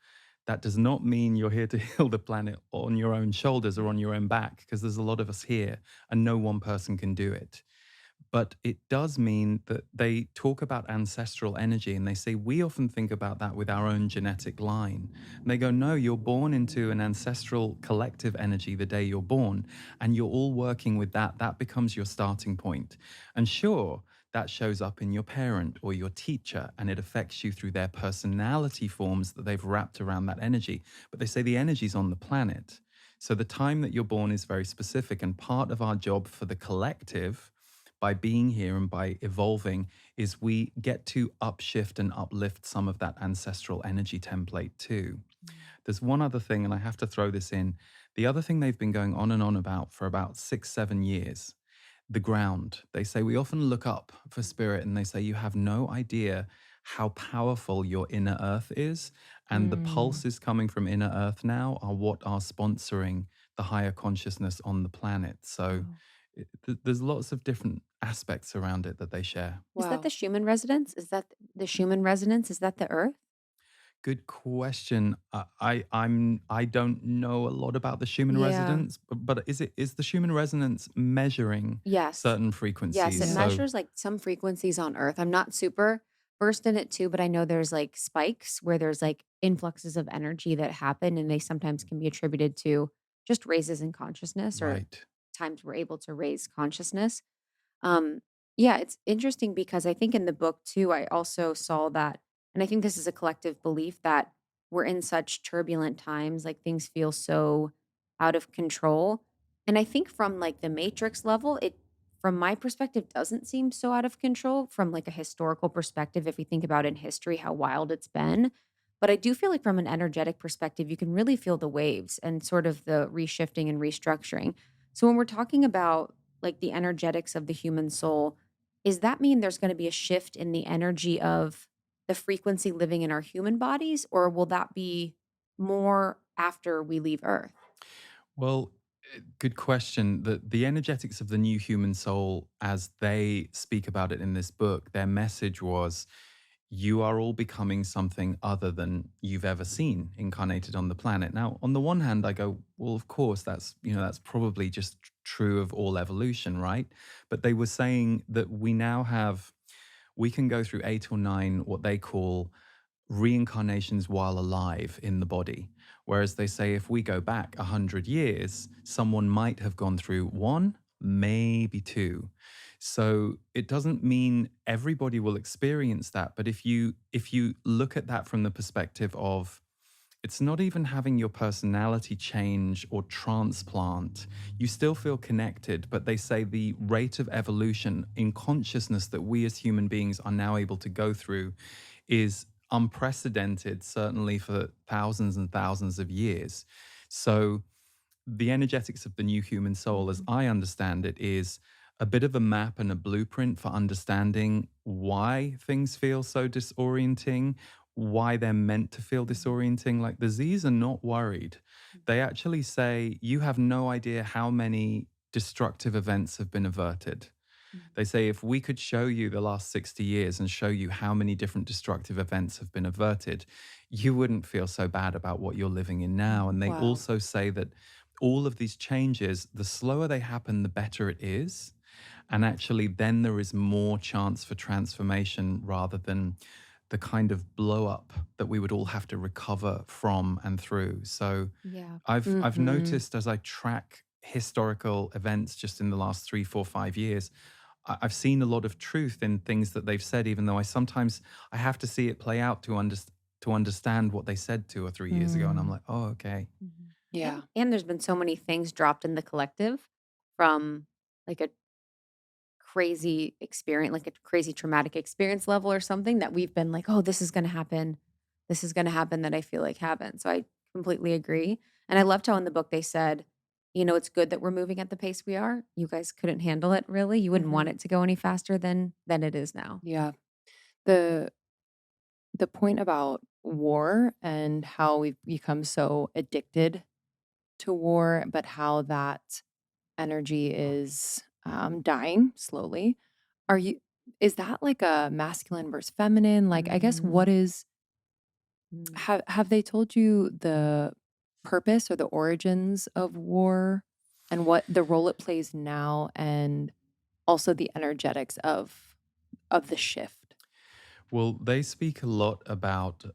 Speaker 3: That does not mean you're here to heal the planet on your own shoulders or on your own back, because there's a lot of us here and no one person can do it. But it does mean that they talk about ancestral energy and they say we often think about that with our own genetic line. And they go, no, you're born into an ancestral collective energy the day you're born, and you're all working with that. That becomes your starting point. And sure, that shows up in your parent or your teacher, and it affects you through their personality forms that they've wrapped around that energy. But they say the energy's on the planet. So the time that you're born is very specific, and part of our job for the collective by being here and by evolving is we get to upshift and uplift some of that ancestral energy template too. There's one other thing, and I have to throw this in. The other thing they've been going on and on about for about 6, 7 years, the ground. They say we often look up for spirit and they say you have no idea how powerful your inner earth is. And the
Speaker 2: Mm.
Speaker 3: pulses coming from inner earth now are what are sponsoring the higher consciousness on the planet. So
Speaker 2: Wow.
Speaker 3: there's lots of different aspects around it that they share.
Speaker 1: Is that the
Speaker 2: Wow.
Speaker 1: Schumann resonance? Is that the Schumann resonance? Is that the Earth?
Speaker 3: Good question. I don't know a lot about the Schumann
Speaker 1: Yeah.
Speaker 3: resonance, but is the Schumann resonance measuring
Speaker 1: Yes.
Speaker 3: certain
Speaker 1: Yes,
Speaker 3: frequencies?
Speaker 1: it
Speaker 2: Yeah.
Speaker 3: So
Speaker 1: measures, like, some frequencies on Earth. I'm not super versed in it too, but I know there's, like, spikes where there's, like, influxes of energy that happen, and they sometimes can be attributed to just raises in consciousness or
Speaker 3: right.
Speaker 1: times we're able to raise consciousness. Um, yeah, it's interesting because I think in the book too, I also saw that, and I think this is a collective belief that we're in such turbulent times, like things feel so out of control. And I think from like the matrix level, it from my perspective doesn't seem so out of control from like a historical perspective if we think about in history how wild it's been. But I do feel like from an energetic perspective, you can really feel the waves and sort of the reshifting and restructuring. So when we're talking about like the energetics of the human soul, does that mean there's going to be a shift in the energy of the frequency living in our human bodies, or will that be more after we leave Earth?
Speaker 3: Well, good question. The energetics of the new human soul, as they speak about it in this book, their message was you are all becoming something other than you've ever seen incarnated on the planet. Now, on the one hand, I go, well, of course, that's probably just true of all evolution, right? But they were saying that we can go through 8 or 9 what they call reincarnations while alive in the body. Whereas they say if we go back 100 years, someone might have gone through one, maybe two. So it doesn't mean everybody will experience that. But if you look at that from the perspective of it's not even having your personality change or transplant. You still feel connected, but they say the rate of evolution in consciousness that we as human beings are now able to go through is unprecedented, certainly for thousands and thousands of years. So the energetics of the new human soul, as
Speaker 1: Mhm.
Speaker 3: I understand it, is a bit of a map and a blueprint for understanding why things feel so disorienting, why they're meant to feel
Speaker 1: Mhm.
Speaker 3: disorienting. Like the Z's are not worried. They
Speaker 1: Mhm.
Speaker 3: actually say, you have no idea how many destructive events have been averted. They
Speaker 1: Mhm.
Speaker 3: say if we could show you the last 60 years and show you how many different destructive events have been averted, you wouldn't feel so bad about what you're living in now. And
Speaker 1: Mhm.
Speaker 3: they
Speaker 2: Wow.
Speaker 3: also say that all of these changes, the slower they happen, the better it is. And actually, then there is more chance for transformation rather than the kind of blow up that we would all have to recover from and through. So
Speaker 1: Yeah.
Speaker 3: I've
Speaker 2: Mhm.
Speaker 3: noticed as I track historical events just in the last 3, 4, 5 years, I've seen a lot of truth in things that they've said, even though I have to see it play out to understand what they said 2 or 3 years ago. And I'm
Speaker 2: Mm.
Speaker 3: like, oh, okay.
Speaker 1: Mhm.
Speaker 2: Yeah.
Speaker 1: And there's been so many things dropped in the collective from like a crazy experience, like a crazy traumatic experience level or something that we've been like, "Oh, this is gonna happen. This is gonna happen," that I feel like haven't. So I completely agree. And I loved how in the book they said, "It's good that we're moving at the pace we are. You guys couldn't handle it really. You wouldn't want
Speaker 2: Mhm.
Speaker 1: it to go any faster than it is now."
Speaker 2: Yeah. The the point about war and how we've become so addicted to war, but how that energy is, dying slowly. Are you is that like a masculine versus feminine? Like, I guess what
Speaker 1: Mhm.
Speaker 2: is
Speaker 1: Mm.
Speaker 2: have they told you the purpose or the origins of war and what the role it plays now and also the energetics of the shift?
Speaker 3: Well, they speak a lot about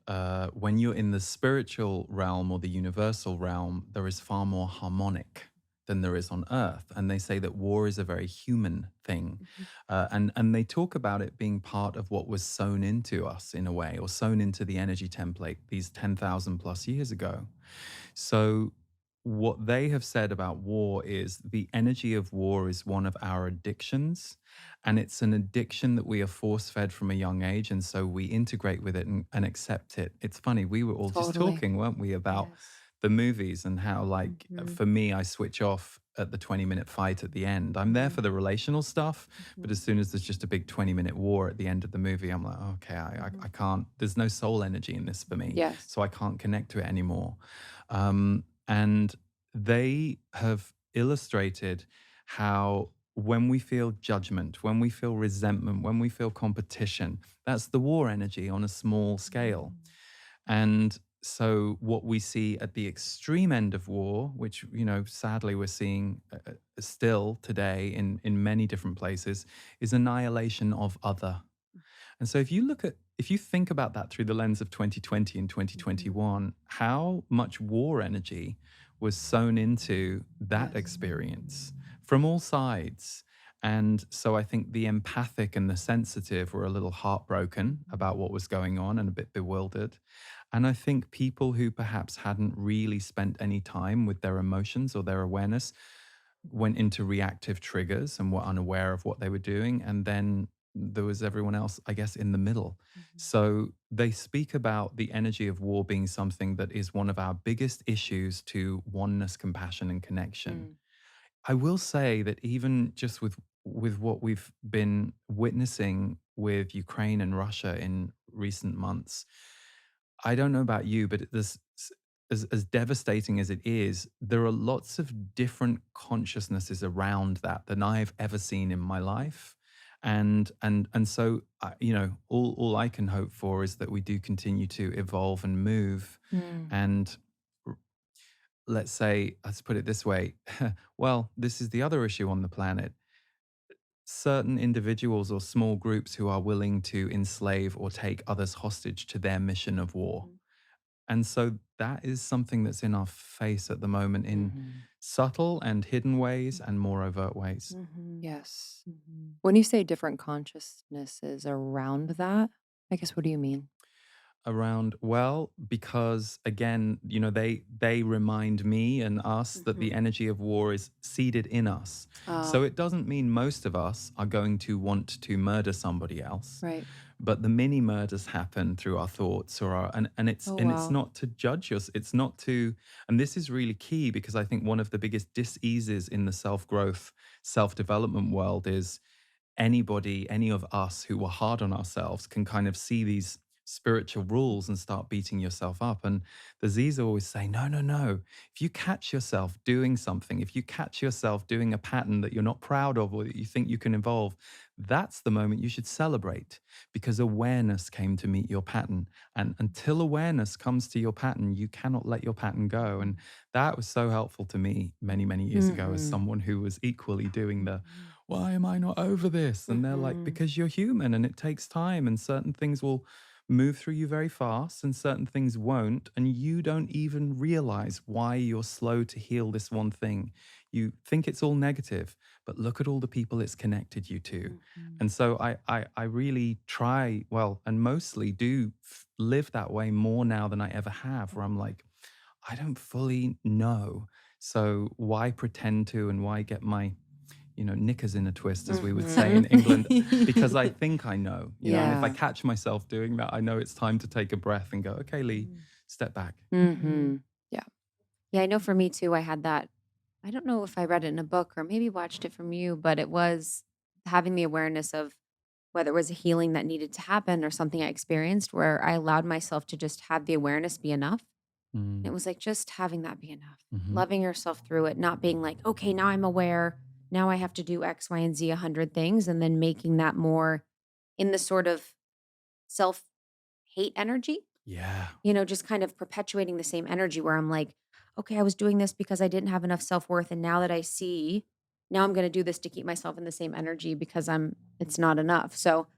Speaker 3: when you're in the spiritual realm or the universal realm, there is far more harmonic than there is on earth. And they say that war is a very human thing.
Speaker 1: Mhm.
Speaker 3: And they talk about it being part of what was sewn into us in a way, or sewn into the energy template these 10,000 plus years ago. So what they have said about war is the energy of war is one of our addictions. And it's an addiction that we are force fed from a young age. And so we integrate with it and accept it. It's funny, we were all just
Speaker 2: Totally.
Speaker 3: talking, weren't we, about
Speaker 2: Yes.
Speaker 3: the movies and how, like,
Speaker 1: Mhm,
Speaker 3: for me, I switch off at the 20-minute fight at the end. I'm there
Speaker 1: mhm,
Speaker 3: for the relational stuff, but as
Speaker 1: mhm,
Speaker 3: soon as there's just a big 20-minute war at the end of the movie, I'm like, okay, I
Speaker 1: mhm.
Speaker 3: can't, there's no soul energy in this for me.
Speaker 2: Yes.
Speaker 3: So I can't connect to it anymore. And they have illustrated how when we feel judgment, when we feel resentment, when we feel competition, that's the war energy on a small scale.
Speaker 1: Mm,
Speaker 3: And so what we see at the extreme end of war, which, sadly we're seeing still today in many different places, is annihilation of other. And so if you think about that through the lens of 2020 and
Speaker 1: mhm.
Speaker 3: 2021, how much war energy was sown into that
Speaker 2: Yes.
Speaker 3: experience from all sides. And so I think the empathic and the sensitive were a little heartbroken
Speaker 1: Mhm,
Speaker 3: about what was going on and a bit bewildered. And I think people who perhaps hadn't really spent any time with their emotions or their awareness went into reactive triggers and were unaware of what they were doing. And then there was everyone else, I guess, in the middle.
Speaker 1: mhm,
Speaker 3: So they speak about the energy of war being something that is one of our biggest issues to oneness, compassion, and connection.
Speaker 2: Mm.
Speaker 3: I will say that even just with what we've been witnessing with Ukraine and Russia in recent months, I don't know about you, but as devastating as it is, there are lots of different consciousnesses around that than I've ever seen in my life. And so all I can hope for is that we do continue to evolve and move.
Speaker 2: Mm.
Speaker 3: And r- let's put it this way. Well, this is the other issue on the planet. Certain individuals or small groups who are willing to enslave or take others hostage to their mission of war.
Speaker 1: mhm,
Speaker 3: And so that is something that's in our face at the moment in
Speaker 2: Mhm.
Speaker 3: subtle and hidden ways and more overt ways.
Speaker 1: mhm,
Speaker 2: Yes.
Speaker 1: mhm.
Speaker 2: When you say different consciousnesses around that, I guess what do you mean?
Speaker 3: Around, well, because again, they remind me and us that the
Speaker 1: Mhm.
Speaker 3: energy of war is seeded in us. So
Speaker 2: Oh,
Speaker 3: it doesn't mean most of us are going to want to murder somebody else,
Speaker 2: right.
Speaker 3: but the mini murders happen through our thoughts or our
Speaker 2: Oh,
Speaker 3: and it's
Speaker 2: wow.
Speaker 3: not to judge us, it's not to. And this is really key because I think one of the biggest diseases in the self-growth, self-development world is anybody, any of us who were hard on ourselves can kind of see these spiritual rules and start beating yourself up. And the Z's always say, no, no, no. If you catch yourself doing something, if you catch yourself doing a pattern that you're not proud of or that you think you can evolve, that's the moment you should celebrate because awareness came to meet your pattern. And until awareness comes to your pattern, you cannot let your pattern go. And
Speaker 1: Mhm,
Speaker 3: that was so helpful to me many, many years ago as
Speaker 2: Mhm.
Speaker 3: someone who was equally doing the
Speaker 1: mhm,
Speaker 3: why am I not over this? And they're like,
Speaker 2: Mhm.
Speaker 3: because you're human and it takes time, and certain things will move through you very fast, and certain things won't. And you don't even realize why you're slow to heal this one thing. You think it's all negative, but look at all the people it's connected you to.
Speaker 1: mhm,
Speaker 3: And so I really try, well, and mostly do live that way more now than I ever have, where I'm
Speaker 1: mhm,
Speaker 3: like, I don't fully know. So why pretend to and why get my knickers in a twist, as we would say in
Speaker 2: Mhm.
Speaker 3: England, because I think I know, and if I
Speaker 2: Yeah.
Speaker 3: catch myself doing that, I know it's time to take a breath and go, okay, Lee,
Speaker 1: mhm,
Speaker 3: step back.
Speaker 1: mhm.
Speaker 2: Mhm. Yeah.
Speaker 1: Yeah, I know for me too, I had that. I don't know if I read it in a book or maybe watched it from you, but it was having the awareness of whether it was a healing that needed to happen or something I experienced where I allowed myself to just have the awareness be enough. And
Speaker 3: Mm,
Speaker 1: it was like just having that be enough,
Speaker 3: hmm.
Speaker 1: loving yourself through it, not being like, okay, now I'm aware. Now I have to do X, Y, and Z 100 things. And then making that more in the sort of self hate energy,
Speaker 3: Yeah.
Speaker 1: just kind of perpetuating the same energy where I'm like, okay, I was doing this because I didn't have enough self-worth. And now that I see, now I'm going to do this to keep myself in the same energy because it's not enough. So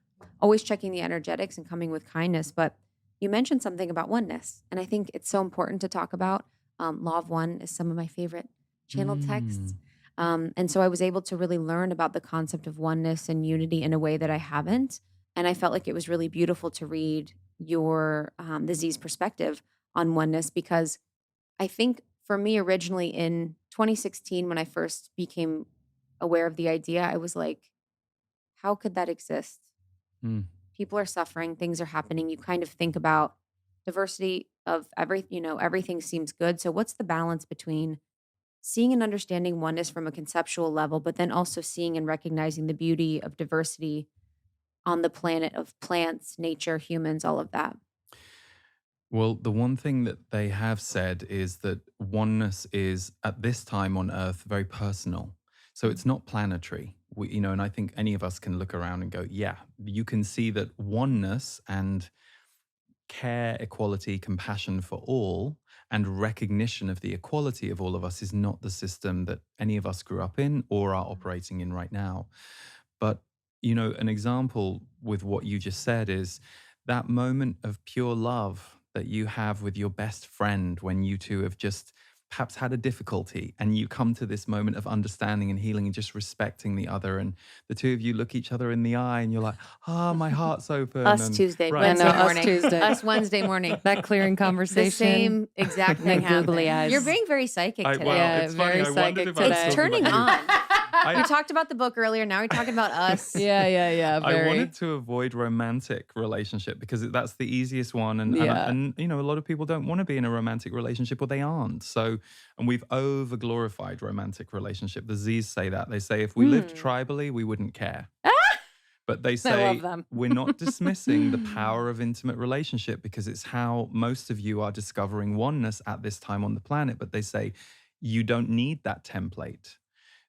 Speaker 1: always checking the energetics and coming with kindness. But you mentioned something about oneness. And I think it's so important to talk about. Law of One is some of my favorite channel texts.
Speaker 3: Mm,
Speaker 1: And so I was able to really learn about the concept of oneness and unity in a way that I haven't. And I felt like it was really beautiful to read your the Z's perspective on oneness because I think for me originally in 2016 when I first became aware of the idea, I was like, how could that exist?
Speaker 3: Mm.
Speaker 1: People are suffering, things are happening. You kind of think about diversity of everything seems good. So what's the balance between seeing and understanding oneness from a conceptual level, but then also seeing and recognizing the beauty of diversity on the planet of plants, nature, humans, all of that.
Speaker 3: Well, the one thing that they have said is that oneness is at this time on Earth very personal. So
Speaker 1: Mm.
Speaker 3: it's not planetary. And I think any of us can look around and go, yeah, you can see that oneness and care, equality, compassion for all, and recognition of the equality of all of us is not the system that any of us grew up in or are operating in right now. But, an example with what you just said is that moment of pure love that you have with your best friend when you two have just perhaps had a difficulty and you come to this moment of understanding and healing and just respecting the other. And the two of you look each other in the eye and you're like, my heart's open.
Speaker 1: Us
Speaker 3: And
Speaker 1: Tuesday,
Speaker 3: right.
Speaker 2: I know,
Speaker 1: Wednesday
Speaker 2: us
Speaker 1: morning.
Speaker 2: Tuesday.
Speaker 1: Us Wednesday morning.
Speaker 2: That clearing
Speaker 1: The
Speaker 2: conversation,
Speaker 1: same exact
Speaker 2: the
Speaker 1: thing
Speaker 2: googly
Speaker 1: happened. You're
Speaker 2: eyes.
Speaker 1: being very psychic
Speaker 3: Well,
Speaker 1: today.
Speaker 2: Yeah,
Speaker 3: it's funny.
Speaker 2: very
Speaker 3: I wondered
Speaker 2: psychic
Speaker 3: if I was
Speaker 1: It's
Speaker 2: today.
Speaker 3: talking
Speaker 1: turning
Speaker 3: about you.
Speaker 1: on. We
Speaker 3: I,
Speaker 1: talked about the book earlier. Now we're talking about us.
Speaker 2: Yeah,
Speaker 3: I
Speaker 2: very.
Speaker 3: wanted to avoid romantic relationship because that's the easiest one,
Speaker 2: Yeah.
Speaker 3: and a lot of people don't want to be in a romantic relationship or they aren't. So, and we've over glorified romantic relationship. The Z's say that they say if we lived
Speaker 2: Hmm.
Speaker 3: tribally, we wouldn't care. But they
Speaker 2: I love
Speaker 3: say
Speaker 2: them.
Speaker 3: we're not dismissing the power of intimate relationship because it's how most of you are discovering oneness at this time on the planet. But they say you don't need that template.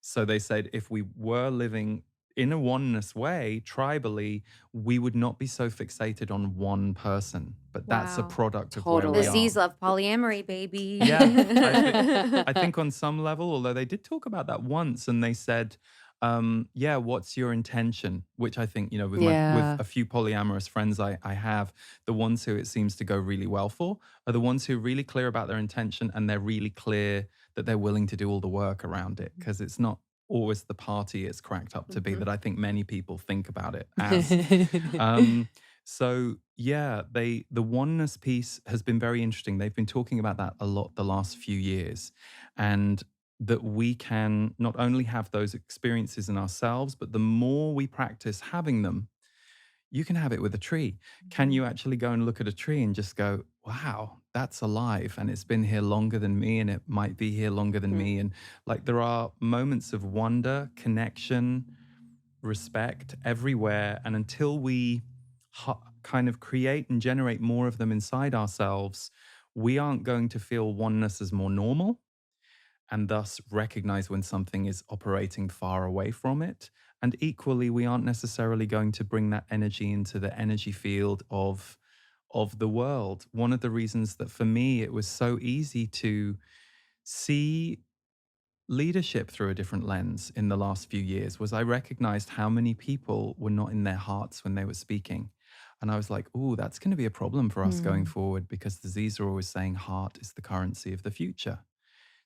Speaker 3: So they said if we were living in a oneness way, tribally, we would not be so fixated on one person. But that's a
Speaker 1: Wow.
Speaker 3: product of where
Speaker 1: The
Speaker 3: we
Speaker 2: Totally.
Speaker 3: are.
Speaker 1: Z's love polyamory, baby.
Speaker 3: Yeah, I think on some level, although they did talk about that once, and they said, "Yeah, what's your intention?" Which I think with
Speaker 2: Yeah.
Speaker 3: a few polyamorous friends I have, the ones who it seems to go really well for are the ones who are really clear about their intention and they're really clear that they're willing to do all the work around it because it's not always the party it's cracked up to be
Speaker 1: Mhm.
Speaker 3: that I think many people think about it as. Um, so yeah, the oneness piece has been very interesting. They've been talking about that a lot the last few years, and that we can not only have those experiences in ourselves, but the more we practice having them, you can have it with a tree. Can
Speaker 1: Mhm.
Speaker 3: you actually go and look at a tree and just go, wow, that's alive and it's been here longer than me and it might be here longer than
Speaker 1: Mhm.
Speaker 3: me. And like there are moments of wonder, connection, respect everywhere. And until we kind of create and generate more of them inside ourselves, we aren't going to feel oneness as more normal and thus recognize when something is operating far away from it. And equally, we aren't necessarily going to bring that energy into the energy field of the world. One of the reasons that for me it was so easy to see leadership through a different lens in the last few years was I recognized how many people were not in their hearts when they were speaking. And I was like, oh, that's going to be a problem for us going
Speaker 2: Hmm.
Speaker 3: forward because the Z's are always saying heart is the currency of the future.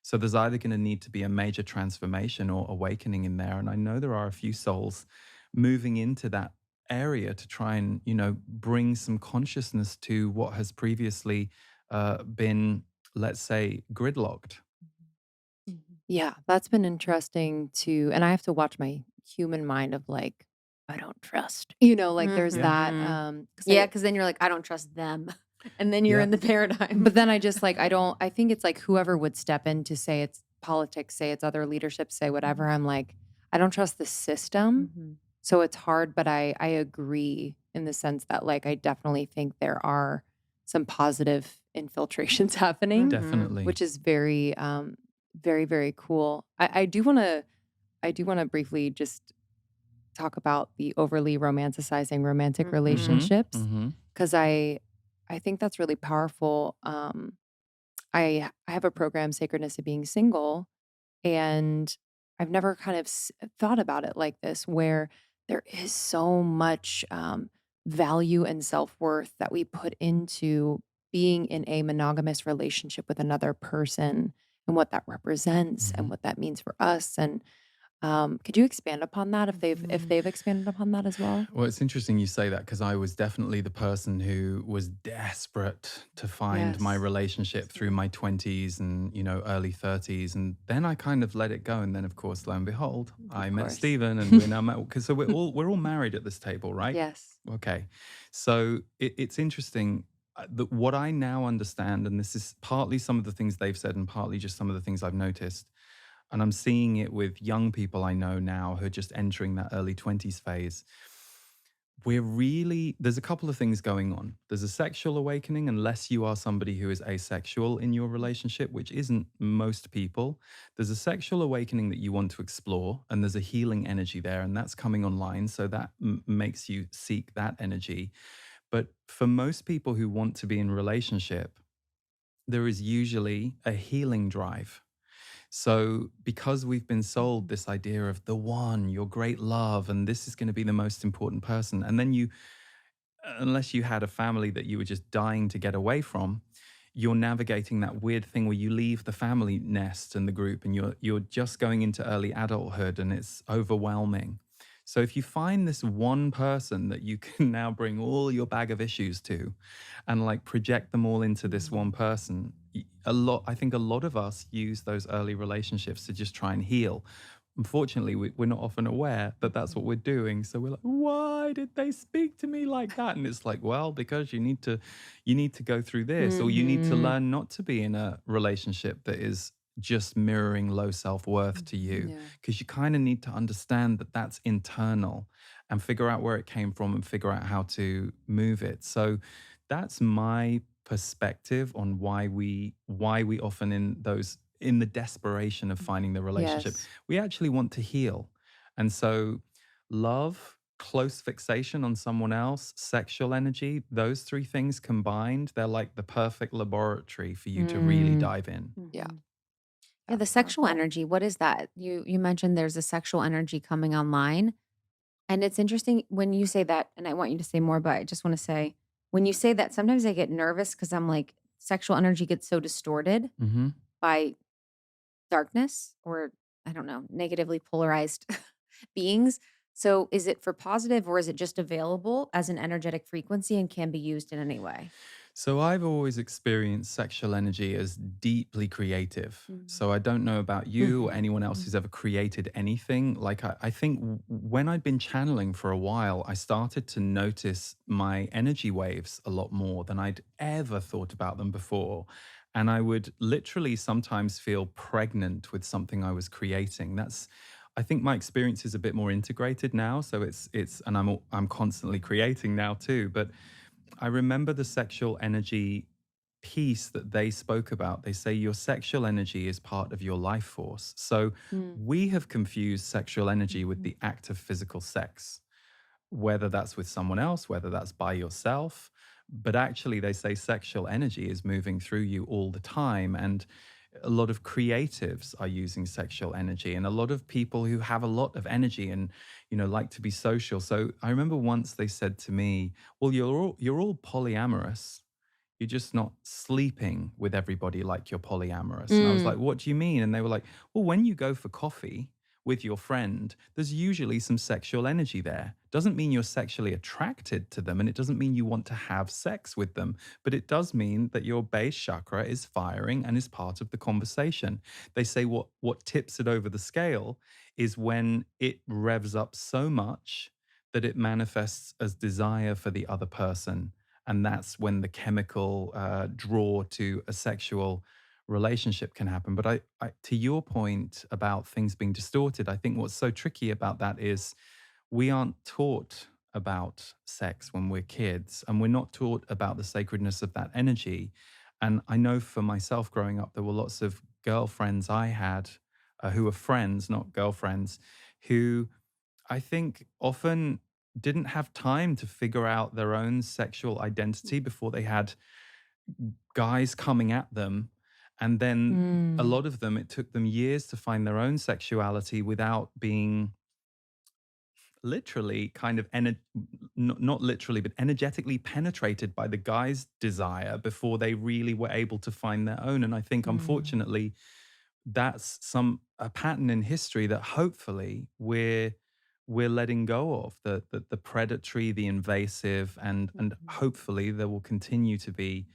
Speaker 3: So there's either going to need to be a major transformation or awakening in there. And I know there are a few souls moving into that area to try and, bring some consciousness to what has previously been, let's say, gridlocked.
Speaker 1: Mhm.
Speaker 2: Yeah, that's been interesting too. And I have to watch my human mind of like, I don't trust. Like there's
Speaker 3: Yeah.
Speaker 2: that.
Speaker 1: Mhm.
Speaker 2: 'Cause
Speaker 1: Yeah, because then you're like, I don't trust them. And then you're
Speaker 3: Yeah.
Speaker 1: in the paradigm.
Speaker 2: but then I just like I think it's like whoever would step in to say it's politics, say it's other leadership, say whatever.
Speaker 1: Mhm.
Speaker 2: I'm like, I don't trust the system.
Speaker 1: Mhm.
Speaker 2: So it's hard, but I agree in the sense that like I definitely think there are some positive infiltrations happening,
Speaker 1: Mhm.
Speaker 3: Definitely.
Speaker 2: which is very very, very cool. I do wanna briefly just talk about the overly romanticizing romantic
Speaker 1: Mhm.
Speaker 3: Mhm.
Speaker 2: relationships
Speaker 3: Mhm.
Speaker 2: because I think that's really powerful. I have a program, Sacredness of Being Single, and I've never kind of thought about it like this, where there is so much value and self worth that we put into being in a monogamous relationship with another person and what that represents and
Speaker 3: Mhm.
Speaker 2: what that means for us. And Could you expand upon that if
Speaker 1: Mhm.
Speaker 2: they've expanded upon that as well?
Speaker 3: Well, it's interesting you say that because I was definitely the person who was desperate to find my
Speaker 2: Yes.
Speaker 3: relationship through
Speaker 2: Same.
Speaker 3: my 20s and, early 30s. And then I kind of let it go. And then, of course, lo and behold,
Speaker 2: Of
Speaker 3: I met
Speaker 2: course.
Speaker 3: Steven and we're now married. Because so we're all married at this table, right?
Speaker 2: Yes.
Speaker 3: Okay. So it's interesting that what I now understand, and this is partly some of the things they've said and partly just some of the things I've noticed. And I'm seeing it with young people I know now who are just entering that early 20s phase. There's a couple of things going on. There's a sexual awakening, unless you are somebody who is asexual in your relationship, which isn't most people. There's a sexual awakening that you want to explore, and there's a healing energy there, and that's coming online. So that makes you seek that energy. But for most people who want to be in relationship, there is usually a healing drive. So, because we've been sold
Speaker 1: Mhm.
Speaker 3: this idea of the one, your great love, and this is going to be the most important person, and then unless you had a family that you were just dying to get away from, you're navigating that weird thing where you leave the family nest and the group, and you're just going into early adulthood, and it's overwhelming. So, if you find this one person that you can now bring all your bag of issues to, and like project them all into this one
Speaker 1: Mhm.
Speaker 3: person, I think a lot of us use those early relationships to just try and heal. Unfortunately, we're not often aware that that's what
Speaker 1: Mhm.
Speaker 3: we're doing. So we're like, why did they speak to me like that? And it's like, well, because you need to go through this, or you need to
Speaker 2: Mhm.
Speaker 3: learn not to be in a relationship that is just mirroring low self-worth to
Speaker 1: Mhm.
Speaker 3: you,
Speaker 2: Yeah.
Speaker 3: because you kind of need to understand that that's internal and figure out where it came from and figure out how to move it. So that's my perspective on why we often in the desperation of finding the relationship,
Speaker 2: Yes.
Speaker 3: we actually want to heal. And so love, close fixation on someone else, sexual energy, those three things combined, they're like the perfect laboratory for you to really
Speaker 2: Mm.
Speaker 3: dive in.
Speaker 2: Yeah.
Speaker 1: Mhm. Yeah,
Speaker 2: Yeah.
Speaker 1: the sexual
Speaker 2: Powerful.
Speaker 1: energy, what is that? You mentioned there's a sexual energy coming online. And it's interesting when you say that, and I want you to say more, but I just want to say when you say that, sometimes I get nervous because I'm like, sexual energy gets so distorted
Speaker 3: Mhm.
Speaker 1: by darkness or I don't know, negatively polarized beings. So is it for positive or is it just available as an energetic frequency and can be used in any way?
Speaker 3: So I've always experienced sexual energy as deeply creative.
Speaker 1: Mhm.
Speaker 3: So I don't know about you or
Speaker 2: Mhm.
Speaker 3: anyone else who's ever created anything. Like I think when I'd been channeling for a while, I started to notice my energy waves a lot more than I'd ever thought about them before. And I would literally sometimes feel pregnant with something I was creating. I think my experience is a bit more integrated now. So and I'm constantly creating now too. But I remember the sexual energy piece that they spoke about. They say your sexual energy is part of your life force. So
Speaker 2: Mm.
Speaker 3: we have confused sexual energy with
Speaker 1: Mhm.
Speaker 3: the act of physical sex, whether that's with someone else, whether that's by yourself. But actually, they say sexual energy is moving through you all the time. And a lot of creatives are using sexual energy, and a lot of people who have a lot of energy and like to be social. So I remember once they said to me, well, you're all polyamorous, you're just not sleeping with everybody like you're polyamorous. And I was
Speaker 2: Mm.
Speaker 3: like, what do you mean? And they were like, well, when you go for coffee with your friend, there's usually some sexual energy there. Doesn't mean you're sexually attracted to them, and it doesn't mean you want to have sex with them, but it does mean that your base chakra is firing and is part of the conversation. They say what tips it over the scale is when it revs up so much that it manifests as desire for the other person, and that's when the chemical draw to a sexual relationship can happen. But to your point about things being distorted, I think what's so tricky about that is we aren't taught about sex when we're kids, and we're not taught about the sacredness of that energy. And I know for myself growing up, there were lots of girlfriends I had who were friends, not girlfriends, who I think often didn't have time to figure out their own sexual identity before they had guys coming at them. And then a
Speaker 2: Mm.
Speaker 3: lot of them, it took them years to find their own sexuality without being literally kind of not literally but energetically penetrated by the guy's desire before they really were able to find their own. And I think
Speaker 1: Mm.
Speaker 3: unfortunately that's some a pattern in history that hopefully we're letting go of the predatory, the invasive, and
Speaker 1: Mhm.
Speaker 3: hopefully there will continue to be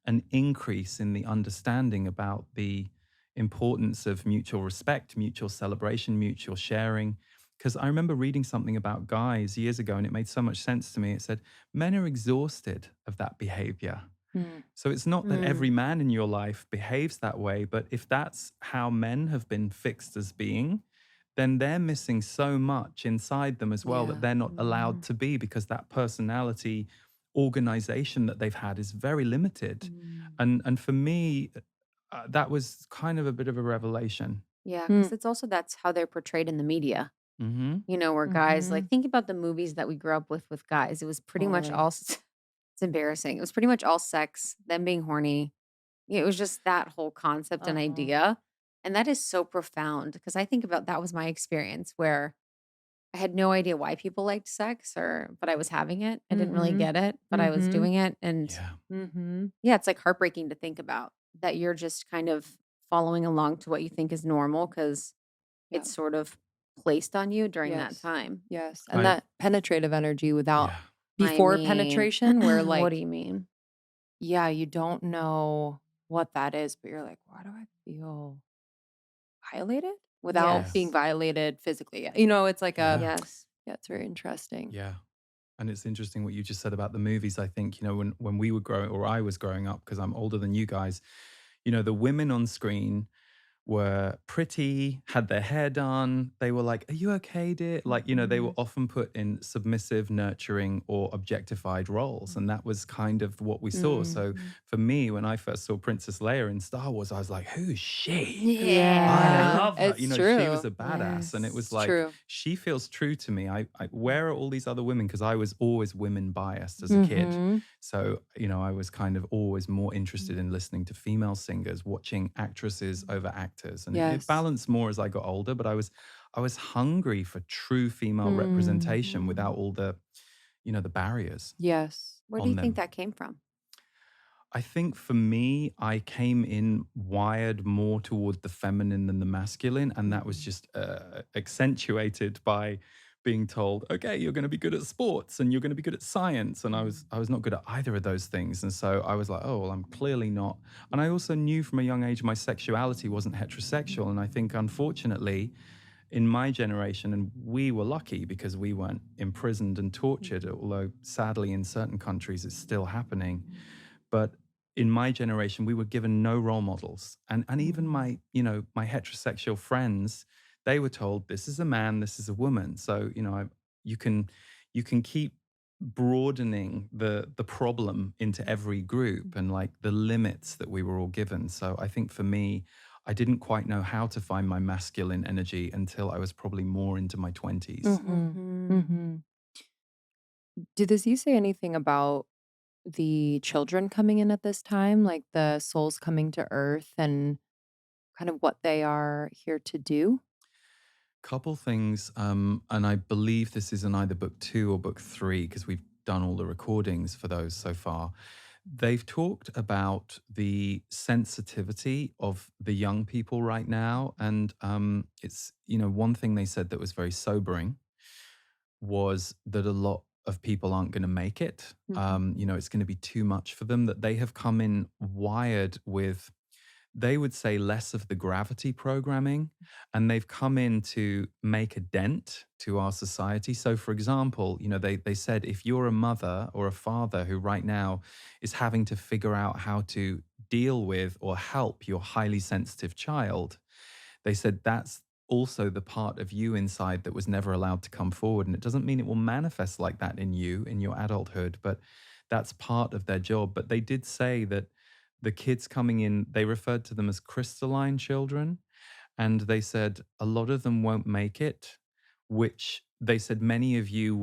Speaker 3: an increase in the understanding about the importance of mutual respect, mutual celebration, mutual sharing. Because I remember reading something about guys years ago, and it made so much sense to me. It said men are exhausted of that behavior.
Speaker 2: Mm.
Speaker 3: So it's not that
Speaker 1: Mm,
Speaker 3: every man in your life behaves that way, but if that's how men have been fixed as being, then they're missing so much inside them as well that
Speaker 1: yeah.
Speaker 3: they're not allowed
Speaker 2: Mhm.
Speaker 3: to be, because that personality organization that they've had is very limited.
Speaker 1: Mm.
Speaker 3: And for me, that was kind of a bit of a revelation.
Speaker 1: Yeah,
Speaker 2: Mm.
Speaker 1: because it's also that's how they're portrayed in the media.
Speaker 3: Hmm.
Speaker 1: Where guys like
Speaker 2: Mhm.
Speaker 1: think about the movies that we grew up with guys. It was pretty much all
Speaker 2: Totally.
Speaker 1: it's embarrassing. It was pretty much all sex, them being horny. Yeah, it was just that whole concept and
Speaker 2: Uh-huh.
Speaker 1: idea. And that is so profound because I think about that was my experience where I had no idea why people liked sex but I was having it. I didn't really
Speaker 2: Mhm.
Speaker 1: get it, but I was
Speaker 2: Mhm.
Speaker 1: doing it. And
Speaker 3: Yeah.
Speaker 2: Mhm.
Speaker 1: yeah, it's like heartbreaking to think about that you're just kind of following along to what you think is normal because
Speaker 2: Yeah.
Speaker 1: it's sort of placed on you during that
Speaker 2: Yes.
Speaker 1: time.
Speaker 2: Yes, and
Speaker 3: I
Speaker 2: that penetrative energy without
Speaker 3: Yeah.
Speaker 1: I
Speaker 2: before
Speaker 1: mean,
Speaker 2: penetration where,
Speaker 1: what do
Speaker 2: like,
Speaker 1: you mean?
Speaker 2: yeah, you don't know what that is, but you're like, "Why do I feel violated?" Without
Speaker 3: Yeah.
Speaker 2: being
Speaker 1: Yes.
Speaker 2: violated physically. It's like a
Speaker 3: Yeah.
Speaker 1: Yes.
Speaker 2: yeah, it's very interesting.
Speaker 3: Yeah. And it's interesting what you just said about the movies. I think, when we were growing, or I was growing up, because I'm older than you guys, the women on screen were pretty, had their hair done. They were like, "Are you okay, dear?" Like, they were
Speaker 1: Mhm.
Speaker 3: often put in submissive, nurturing, or objectified roles. And that was kind of what we saw. So
Speaker 2: Mhm.
Speaker 3: for me, when I first saw Princess Leia in Star Wars, I was like, "Who's she? I
Speaker 1: Yeah.
Speaker 2: Yeah,
Speaker 3: love her."
Speaker 2: it's
Speaker 3: She was
Speaker 2: true.
Speaker 3: a badass. And it was
Speaker 1: Yes.
Speaker 2: It's
Speaker 3: like,
Speaker 2: true.
Speaker 3: she feels true to me. Where are all these other women? Because I was always women biased as a kid.
Speaker 2: Mhm.
Speaker 3: So, I was kind of always more interested in listening to female singers, watching actresses over actors. And it
Speaker 2: Yes.
Speaker 3: balanced more as I got older, but I was hungry for true female representation without
Speaker 1: Mhm.
Speaker 3: all the barriers
Speaker 2: Yes.
Speaker 1: Where do you
Speaker 3: on
Speaker 1: think
Speaker 3: them.
Speaker 1: that came from?
Speaker 3: I think for me, I came in wired more toward the feminine than the masculine, and that was
Speaker 1: Mhm.
Speaker 3: just accentuated by being told, "Okay, you're going to be good at sports and you're going to be good at science," and I was
Speaker 1: Mm.
Speaker 3: I was not good at either of those things, and so I was like, "Oh, well, I'm clearly not." And I also knew from a young age my sexuality wasn't heterosexual, and I think unfortunately, in my generation, and we were lucky because we weren't imprisoned and tortured,
Speaker 1: Mhm.
Speaker 3: although sadly in certain countries it's still happening. But in my generation, we were given no role models. And even
Speaker 1: Mhm.
Speaker 3: my heterosexual friends, they were told this is a man, this is a woman. So, you can you can keep broadening the problem into every group and like the limits that we were all given. So I think for me, I didn't quite know how to find my masculine energy until I was probably more into my 20s.
Speaker 2: Mhm.
Speaker 1: Mhm.
Speaker 2: Mhm. Did this you say anything about the children coming in at this time, like the souls coming to Earth and kind of what they are here to do?
Speaker 3: Couple things, and I believe this is in either book 2 or book 3 because we've done all the recordings for those so far. They've talked about the sensitivity of the young people right now, and it's one thing they said that was very sobering was that a lot of people aren't going to make it.
Speaker 2: Mhm.
Speaker 3: It's going to be too much for them. That they have come in wired with, they would say, less of the gravity programming, and they've come in to make a dent to our society. So for example, they said if you're a mother or a father who right now is having to figure out how to deal with or help your highly sensitive child, they said that's also the part of you inside that was never allowed to come forward. And it doesn't mean it will manifest like that in you in your adulthood, but that's part of their job. But they did say that the kids coming in, they referred to them as crystalline children. And they said a lot of them won't make it, which they said many of you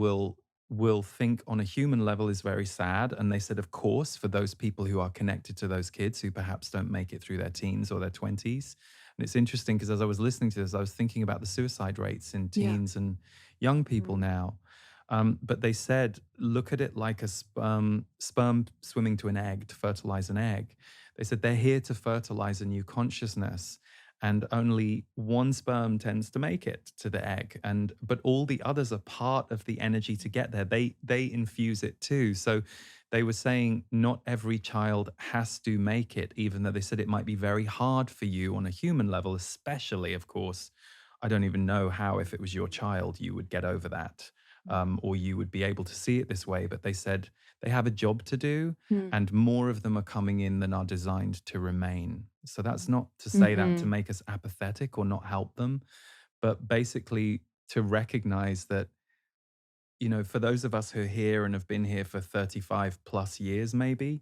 Speaker 3: will think on a human level is very sad. And they said, of course, for those people who are connected to those kids who perhaps don't make it through their teens or their 20s. And it's interesting because as I was listening to this, I was thinking about the suicide rates in
Speaker 2: Yeah.
Speaker 3: teens and young people
Speaker 1: Mhm.
Speaker 3: now. But they said, look at it like a sperm swimming to an egg to fertilize an egg. They said they're here to fertilize a new consciousness. and only one sperm tends to make it to the egg, and but all the others are part of the energy to get there. They infuse it too. So they were saying not every child has to make it, even though they said it might be very hard for you on a human level, especially, of course. I don't even know how, if it was your child, you would get over that, or you would be able to see it this way. But they said they have a job to do,
Speaker 2: Mm.
Speaker 3: and more of them are coming in than are designed to remain. So that's not to say that to
Speaker 2: Mhm.
Speaker 3: make us apathetic or not help them, but basically to recognize that, for those of us who are here and have been here for 35 plus years, maybe,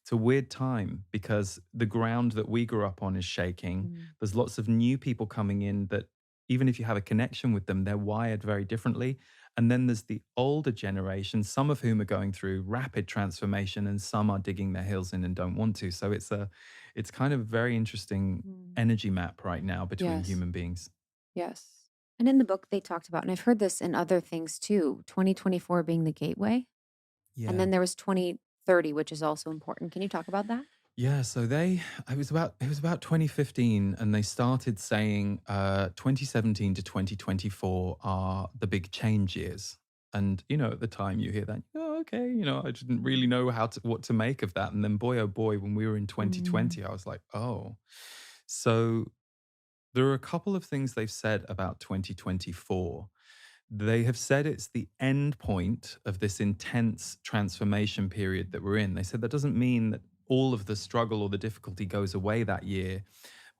Speaker 3: it's a weird time because the ground that we grew up on is shaking.
Speaker 1: Mm.
Speaker 3: There's lots of new people coming in that, even if you have a connection with them, they're wired very differently. And then there's the older generation, some of whom are going through rapid transformation and some are digging their heels in and don't want to. So it's kind of a very interesting
Speaker 1: Mm.
Speaker 3: energy map right now between
Speaker 2: Yes.
Speaker 3: human beings.
Speaker 2: Yes.
Speaker 1: And in the book, they talked about, and I've heard this in other things too, 2024 being the gateway. And
Speaker 3: Yeah.
Speaker 1: then there was 2030, which is also important. Can you talk about that?
Speaker 3: Yeah, so it was about 2015, and they started saying 2017 to 2024 are the big change years. And at the time you hear that, oh, okay, I didn't really know what to make of that. And then boy oh boy, when we were in
Speaker 1: Mm.
Speaker 3: 2020, I was like, oh. So there are a couple of things they've said about 2024. They have said it's the end point of this intense transformation period that we're in. They said that doesn't mean that all of the struggle or the difficulty goes away that year,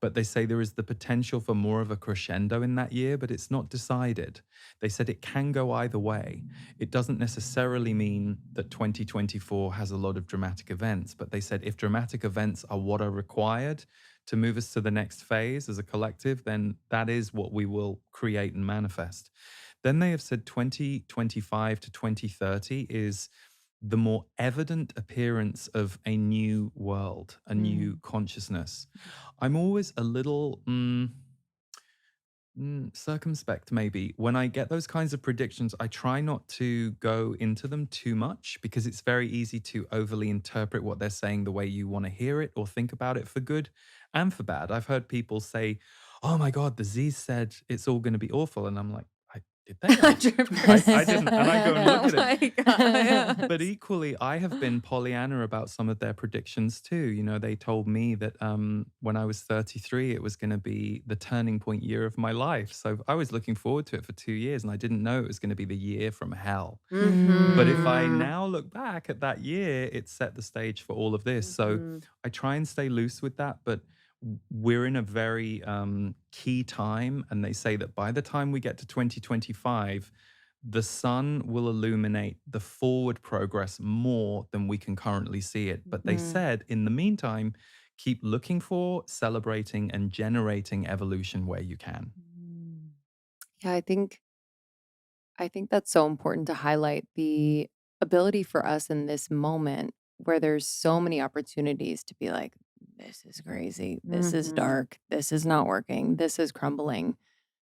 Speaker 3: but they say there is the potential for more of a crescendo in that year, but it's not decided. They said it can go either way. It doesn't necessarily mean that 2024 has a lot of dramatic events, but they said if dramatic events are what are required to move us to the next phase as a collective, then that is what we will create and manifest. Then they have said 2025 to 2030 is the more evident appearance of a new world, a new
Speaker 1: Mm.
Speaker 3: consciousness. I'm always a little circumspect, maybe. When I get those kinds of predictions, I try not to go into them too much because it's very easy to overly interpret what they're saying the way you want to hear it or think about it, for good and for bad. I've heard people say, "Oh my God, the Z said it's all going to be awful," and I'm like, Did they? I didn't," and I go and look
Speaker 1: Oh
Speaker 3: at it.
Speaker 1: my God.
Speaker 3: But
Speaker 1: Yes.
Speaker 3: equally, I have been Pollyanna about some of their predictions too. They told me that when I was 33, it was going to be the turning point year of my life. So I was looking forward to it for 2 years, and I didn't know it was going to be the year from hell. But if I
Speaker 1: Mhm.
Speaker 3: now look back at that year, it set the stage for all of this. So
Speaker 1: Mhm.
Speaker 3: I try and stay loose with that, but we're in a very key time. And they say that by the time we get to 2025, the sun will illuminate the forward progress more than we can currently see it. But they
Speaker 2: Mm.
Speaker 3: said, in the meantime, keep looking for, celebrating, and generating evolution where you can.
Speaker 1: Mm.
Speaker 2: Yeah, I think that's so important to highlight the ability for us in this moment where there's so many opportunities to be like, this is crazy. This is
Speaker 1: Mhm.
Speaker 2: dark. This is not working. This is crumbling.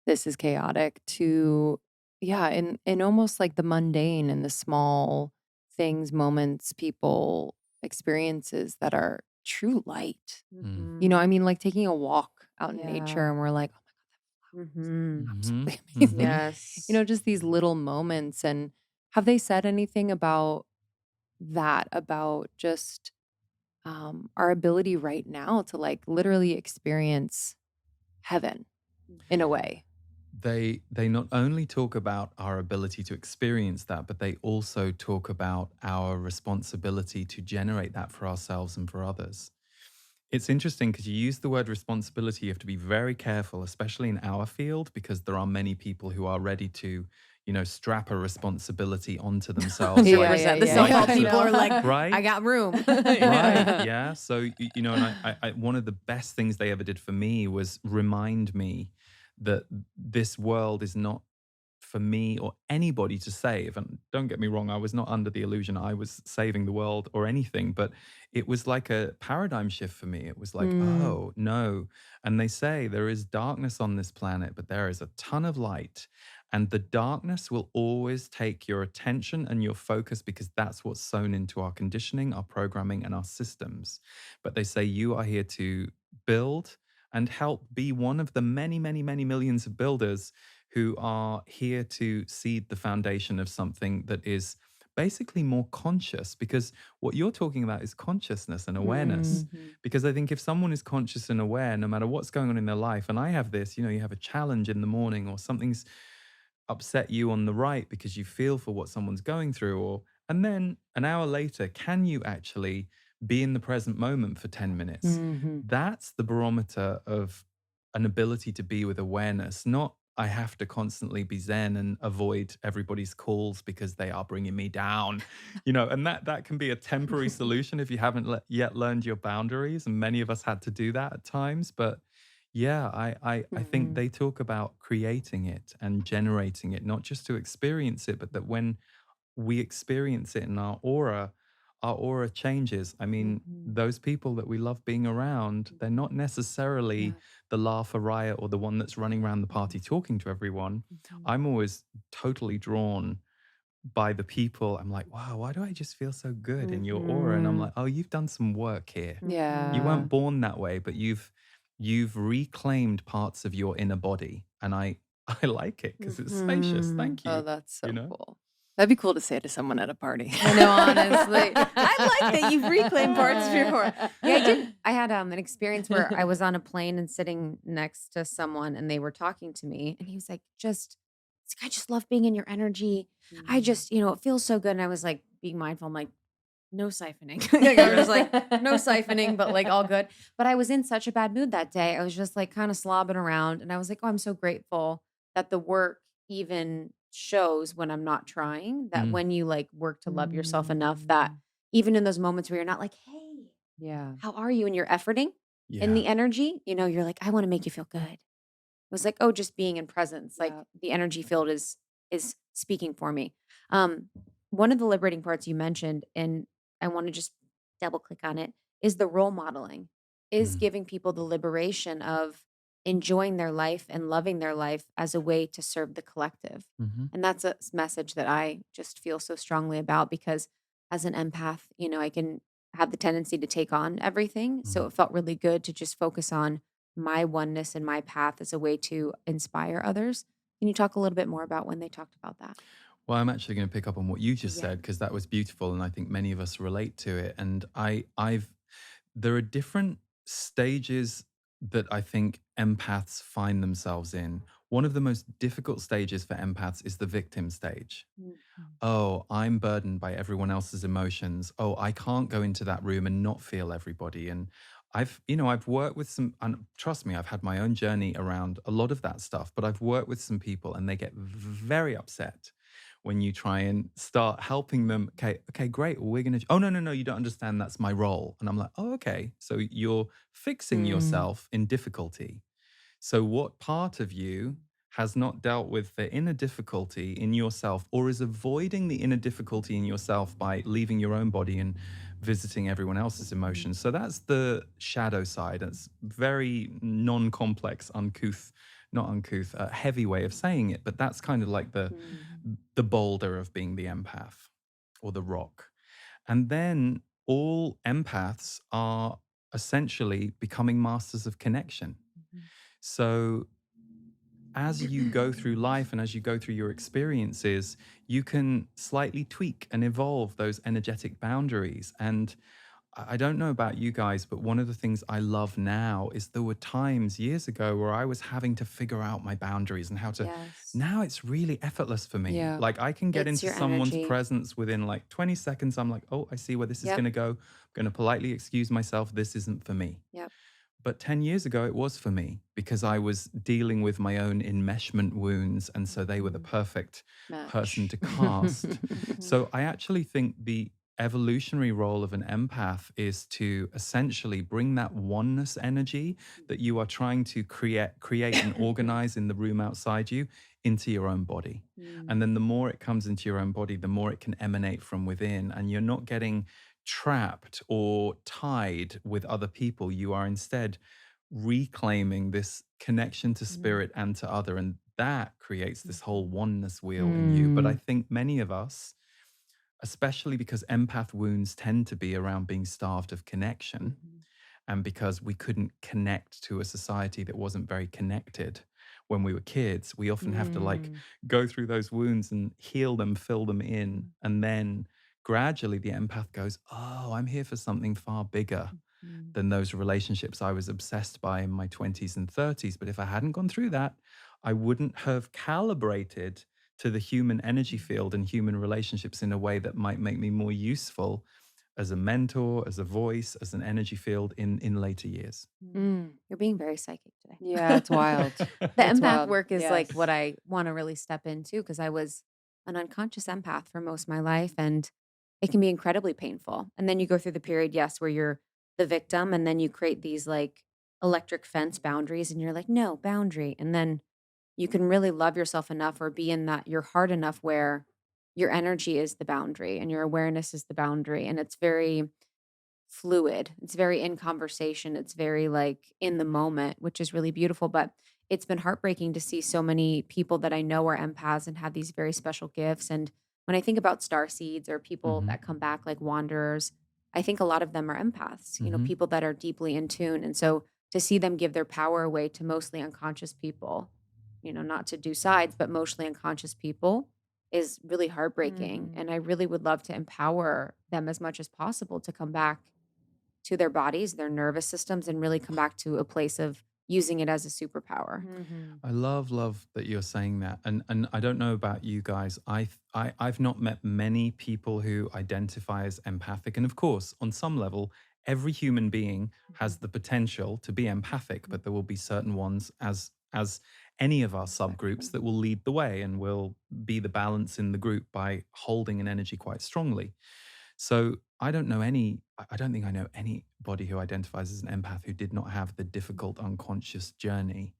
Speaker 2: This is chaotic to yeah, in almost like the mundane and the small things, moments, people, experiences that are true light.
Speaker 3: Mm.
Speaker 2: I
Speaker 1: Mhm.
Speaker 2: mean, like taking a walk out in nature
Speaker 1: Yeah.
Speaker 2: and we're like, oh
Speaker 1: Mhm.
Speaker 3: Hmm.
Speaker 2: absolutely amazing.
Speaker 3: Hmm.
Speaker 1: Yes.
Speaker 2: Just these little moments. And have they said anything about that, about just our ability right now to like literally experience heaven in a way?
Speaker 3: They not only talk about our ability to experience that, but they also talk about our responsibility to generate that for ourselves and for others. It's interesting because you use the word responsibility. You have to be very careful, especially in our field, because there are many people who are ready to, strap a responsibility onto themselves,
Speaker 2: Yeah,
Speaker 3: like
Speaker 2: yeah,
Speaker 1: 100%. The
Speaker 2: yeah,
Speaker 3: like
Speaker 1: self-help
Speaker 3: it's
Speaker 2: yeah.
Speaker 3: a
Speaker 1: people are like, I
Speaker 3: right.
Speaker 1: got room.
Speaker 3: Right.
Speaker 1: Yeah.
Speaker 3: Yeah. So, and I, one of the best things they ever did for me was remind me that this world is not for me or anybody to save. And don't get me wrong, I was not under the illusion I was saving the world or anything, but it was like a paradigm shift for me. It was like,
Speaker 2: Mm,
Speaker 3: oh, no. And they say there is darkness on this planet, but there is a ton of light. And the darkness will always take your attention and your focus because that's what's sewn into our conditioning, our programming, and our systems. But they say you are here to build and help be one of the many, many, many millions of builders who are here to seed the foundation of something that is basically more conscious. Because what you're talking about is consciousness and awareness.
Speaker 2: Mhm.
Speaker 3: Because I think if someone is conscious and aware, no matter what's going on in their life, and I have this, you have a challenge in the morning or something's upset you on the right because you feel for what someone's going through, or and then an hour later, can you actually be in the present moment for 10 minutes?
Speaker 2: Mhm.
Speaker 3: That's the barometer of an ability to be with awareness, not I have to constantly be zen and avoid everybody's calls because they are bringing me down. And that can be a temporary solution if you haven't yet learned your boundaries, and many of us had to do that at times. But yeah, I think
Speaker 2: Mhm.
Speaker 3: they talk about creating it and generating it, not just to experience it, but that when we experience it in our aura changes. I mean,
Speaker 2: Mhm.
Speaker 3: those people that we love being around, they're not necessarily
Speaker 2: Yeah.
Speaker 3: the laugher riot or the one that's running around the party talking to everyone.
Speaker 2: Mhm.
Speaker 3: I'm always totally drawn by the people. I'm like, wow, why do I just feel so good in your aura? And I'm
Speaker 2: Mhm.
Speaker 3: like, oh, you've done some work here. You
Speaker 2: Yeah.
Speaker 3: weren't born that way, but you've reclaimed parts of your inner body. And I I like it because it's spacious.
Speaker 1: Mhm.
Speaker 3: Thank
Speaker 2: Oh,
Speaker 3: you.
Speaker 2: that's
Speaker 3: You
Speaker 2: so
Speaker 3: know?
Speaker 2: cool. That'd be cool to say to someone at a party.
Speaker 1: I know, honestly. I like that you've reclaimed parts of your core. Yeah, I did. I had an experience where I was on a plane and sitting next to someone and they were talking to me and he was like, he's like, I just love being in your energy. I
Speaker 2: Mhm.
Speaker 1: just, it feels so good. And I was like being mindful. I'm like, no siphoning. Like, I was like, no siphoning, but like all good. But I was in such a bad mood that day. I was just like kind of slobbing around. And I was like, oh, I'm so grateful that the work even shows when I'm not trying, that
Speaker 3: Mm,
Speaker 1: when you like work to love yourself enough that
Speaker 2: Mm.
Speaker 1: even in those moments where you're not like, hey,
Speaker 2: Yeah.
Speaker 1: how are you? And you're efforting in
Speaker 3: yeah.
Speaker 1: the energy, you're like, I want to make you feel good. It was like, oh, just being in presence, like
Speaker 2: Yeah.
Speaker 1: the energy field is speaking for me. Um, One of the liberating parts you mentioned, and I want to just double click on it, is the role modeling, is
Speaker 3: Mm,
Speaker 1: giving people the liberation of enjoying their life and loving their life as a way to serve the collective.
Speaker 3: mhm,
Speaker 1: And that's a message that I just feel so strongly about because as an empath, I can have the tendency to take on everything. So
Speaker 3: mm.
Speaker 1: it felt really good to just focus on my oneness and my path as a way to inspire others. Can you talk a little bit more about when they talked about that?
Speaker 3: Well, I'm actually going to pick up on what you just
Speaker 1: Yeah.
Speaker 3: said because that was beautiful, and I think many of us relate to it. And I've there are different stages that I think empaths find themselves in. One of the most difficult stages for empaths is the victim stage.
Speaker 1: Mhm.
Speaker 3: Oh, I'm burdened by everyone else's emotions. Oh, I can't go into that room and not feel everybody. And I've worked with some, and trust me, I've had my own journey around a lot of that stuff, but I've worked with some people and they get very upset when you try and start helping them. Okay, great. Well, we're going to, oh, no, no, no, you don't understand. That's my role. And I'm like, oh, okay. So you're fixing
Speaker 2: Mm.
Speaker 3: yourself in difficulty. So, what part of you has not dealt with the inner difficulty in yourself or is avoiding the inner difficulty in yourself by leaving your own body and visiting everyone else's
Speaker 2: Mhm.
Speaker 3: emotions? So, that's the shadow side. It's very non complex, uncouth, not uncouth, a heavy way of saying it, but that's kind of like the
Speaker 2: Mhm.
Speaker 3: the boulder of being the empath or the rock. And then all empaths are essentially becoming masters of connection.
Speaker 2: Mhm.
Speaker 3: So as you go through life and as you go through your experiences, you can slightly tweak and evolve those energetic boundaries. And I don't know about you guys, but one of the things I love now is there were times years ago where I was having to figure out my boundaries and how to.
Speaker 1: Yes.
Speaker 3: Now it's really effortless for me.
Speaker 2: Yeah.
Speaker 3: Like I can get
Speaker 1: It's
Speaker 3: into
Speaker 1: your
Speaker 3: someone's
Speaker 1: energy.
Speaker 3: presence within like 20 seconds. I'm like, oh, I see where this is
Speaker 1: Yep.
Speaker 3: going to go. I'm going to politely excuse myself. This isn't for me.
Speaker 1: Yep.
Speaker 3: But 10 years ago, it was for me because I was dealing with my own enmeshment wounds. And so they were the
Speaker 2: Mhm.
Speaker 3: perfect person to
Speaker 2: Match.
Speaker 3: cast.
Speaker 1: Mhm.
Speaker 3: So I actually think the evolutionary role of an empath is to essentially bring that oneness energy that you are trying to create and organize in the room outside you into your own body. And
Speaker 2: Mm.
Speaker 3: then the more it comes into your own body, the more it can emanate from within. And you're not getting trapped or tied with other people. You are instead reclaiming this connection to
Speaker 2: Mm.
Speaker 3: spirit and to other. And that creates this whole
Speaker 2: Mhm.
Speaker 3: oneness wheel in you. But I
Speaker 2: Mm.
Speaker 3: think many of us, especially because empath wounds tend to be around being starved of connection,
Speaker 2: Mhm.
Speaker 3: and because we couldn't connect to a society that wasn't very connected when we were kids, we often have to like
Speaker 2: Mm.
Speaker 3: go through those wounds and heal them, fill them in,
Speaker 1: Mhm.
Speaker 3: and then gradually the empath goes, "Oh, I'm here for something far bigger
Speaker 1: Mhm.
Speaker 3: than those relationships I was obsessed by in my 20s and 30s." But if I hadn't gone through that, I wouldn't have calibrated to the human energy
Speaker 1: Mhm.
Speaker 3: field and human relationships in a way that might make me more useful as a mentor, as a voice, as an energy field in later years.
Speaker 1: Mm.
Speaker 2: Mm.
Speaker 1: You're being very psychic today.
Speaker 2: Yeah, it's wild.
Speaker 1: The
Speaker 2: It's
Speaker 1: empath
Speaker 2: wild.
Speaker 1: work is like
Speaker 2: Yes.
Speaker 1: what I wanna really step into because I was an unconscious empath for most of my life, and it can be incredibly painful. And then you go through the period, yes, where you're the victim, and then you create these, like, electric fence boundaries, and you're like, "No, boundary." And then you can really love yourself enough or be in that your heart enough where your energy is the boundary and your awareness is the boundary, and it's very fluid. It's very in conversation. It's very like in the moment, which is really beautiful. But it's been heartbreaking to see so many people that I know are empaths and have these very special gifts. And when I think about star seeds or people
Speaker 3: Hmm.
Speaker 1: that come back like wanderers, I think a lot of them are empaths,
Speaker 3: Hmm.
Speaker 1: people that are deeply in tune. And so to see them give their power away to mostly unconscious people, not to do sides, but mostly unconscious people is really heartbreaking.
Speaker 2: Mhm.
Speaker 1: And I really would love to empower them as much as possible to come back to their bodies, their nervous systems, and really come back to a place of using it as a superpower.
Speaker 2: Mhm.
Speaker 3: I love that you're saying that, and I don't know about you guys. I've not met many people who identify as empathic, and of course, on some level, every human being has
Speaker 1: Mhm,
Speaker 3: the potential to be empathic,
Speaker 1: mhm.
Speaker 3: but there will be certain ones, as any of our
Speaker 1: On the
Speaker 3: subgroups,
Speaker 1: spectrum.
Speaker 3: that will lead the way and will be the balance in the group by holding an energy quite strongly. So I don't know any. I don't think I know anybody who identifies as an empath who did not have the difficult
Speaker 1: Mhm,
Speaker 3: unconscious journey,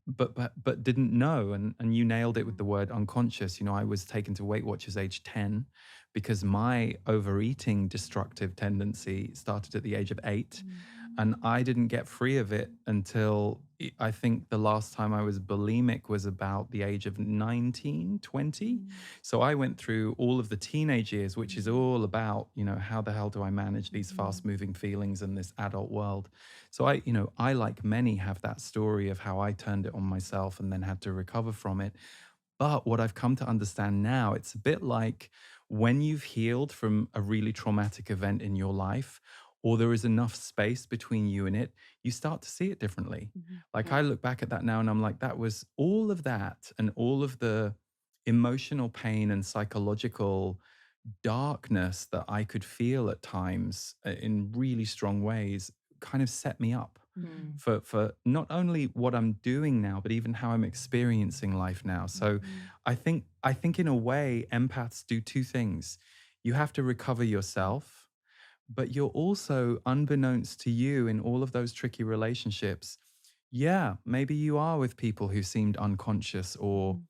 Speaker 3: but didn't know. And you nailed it with
Speaker 1: mhm,
Speaker 3: the word unconscious. I was taken to Weight Watchers age 10 because my overeating destructive tendency started at the age of 8,
Speaker 1: mhm,
Speaker 3: and I didn't get free of it until I think the last time I was bulimic was about the age of 19, 20.
Speaker 1: mhm,
Speaker 3: So I went through all of the teenage years, which is
Speaker 1: mhm,
Speaker 3: all about, how the hell do I manage these fast
Speaker 1: mhm,
Speaker 3: moving feelings in this adult world? So I like many have that story of how I turned it on myself and then had to recover from it. But what I've come to understand now, it's a bit like when you've healed from a really traumatic event in your life, or there is enough space between you and it, you start to see it differently.
Speaker 1: mhm,
Speaker 3: Like I
Speaker 2: Yeah.
Speaker 3: look back at that now and I'm like, that was all of that and all of the emotional pain and psychological darkness that I could feel at times in really strong ways kind of set me up
Speaker 2: Mm.
Speaker 1: mhm,
Speaker 3: for not only what I'm doing now, but even how I'm experiencing life now. So
Speaker 1: mhm,
Speaker 3: I think in a way, empaths do two things. You have to recover
Speaker 1: mhm,
Speaker 3: yourself, but you're also, unbeknownst to you in all of those tricky relationships, yeah, maybe you are with people who seemed unconscious or
Speaker 1: mhm,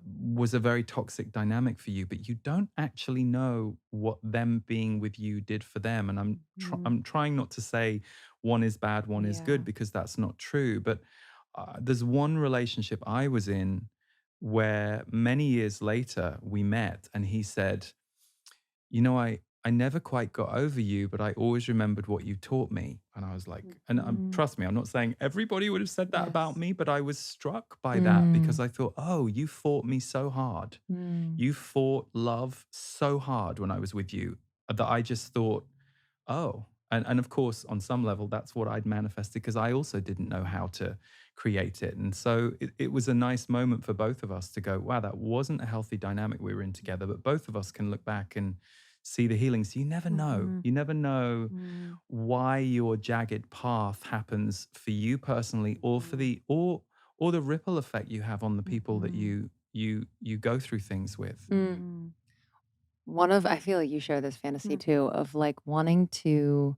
Speaker 3: was a very toxic dynamic for you, but you don't actually know what them being with you did for them. And
Speaker 1: mhm.
Speaker 3: I'm trying not to say one is bad, one is good,
Speaker 2: Yeah.
Speaker 3: because that's not true. But there's one relationship I was in where many years later we met, and he said, I never quite got over you, but I always remembered what you taught me. And I was like, and
Speaker 2: Mhm.
Speaker 3: trust me, I'm not saying everybody would have said that about
Speaker 2: Yes.
Speaker 3: me, but I was struck by that because
Speaker 2: Mm.
Speaker 3: I thought, oh, you fought me so hard.
Speaker 2: Mm.
Speaker 3: You fought love so hard when I was with you that I just thought, oh. And of course, on some level, that's what I'd manifested because I also didn't know how to create it. And so it was a nice moment for both of us to go, wow, that wasn't a healthy dynamic we were in together. But both of us can look back and see the healing. So you never know.
Speaker 1: Mhm,
Speaker 3: You never know
Speaker 1: mhm,
Speaker 3: why your jagged path happens for you personally, or for
Speaker 1: mhm,
Speaker 3: or the ripple effect you have on the people that
Speaker 1: mhm,
Speaker 3: you go through things with.
Speaker 2: Mm.
Speaker 1: mhm,
Speaker 2: I feel like you share this fantasy
Speaker 1: mhm.
Speaker 2: too of like wanting to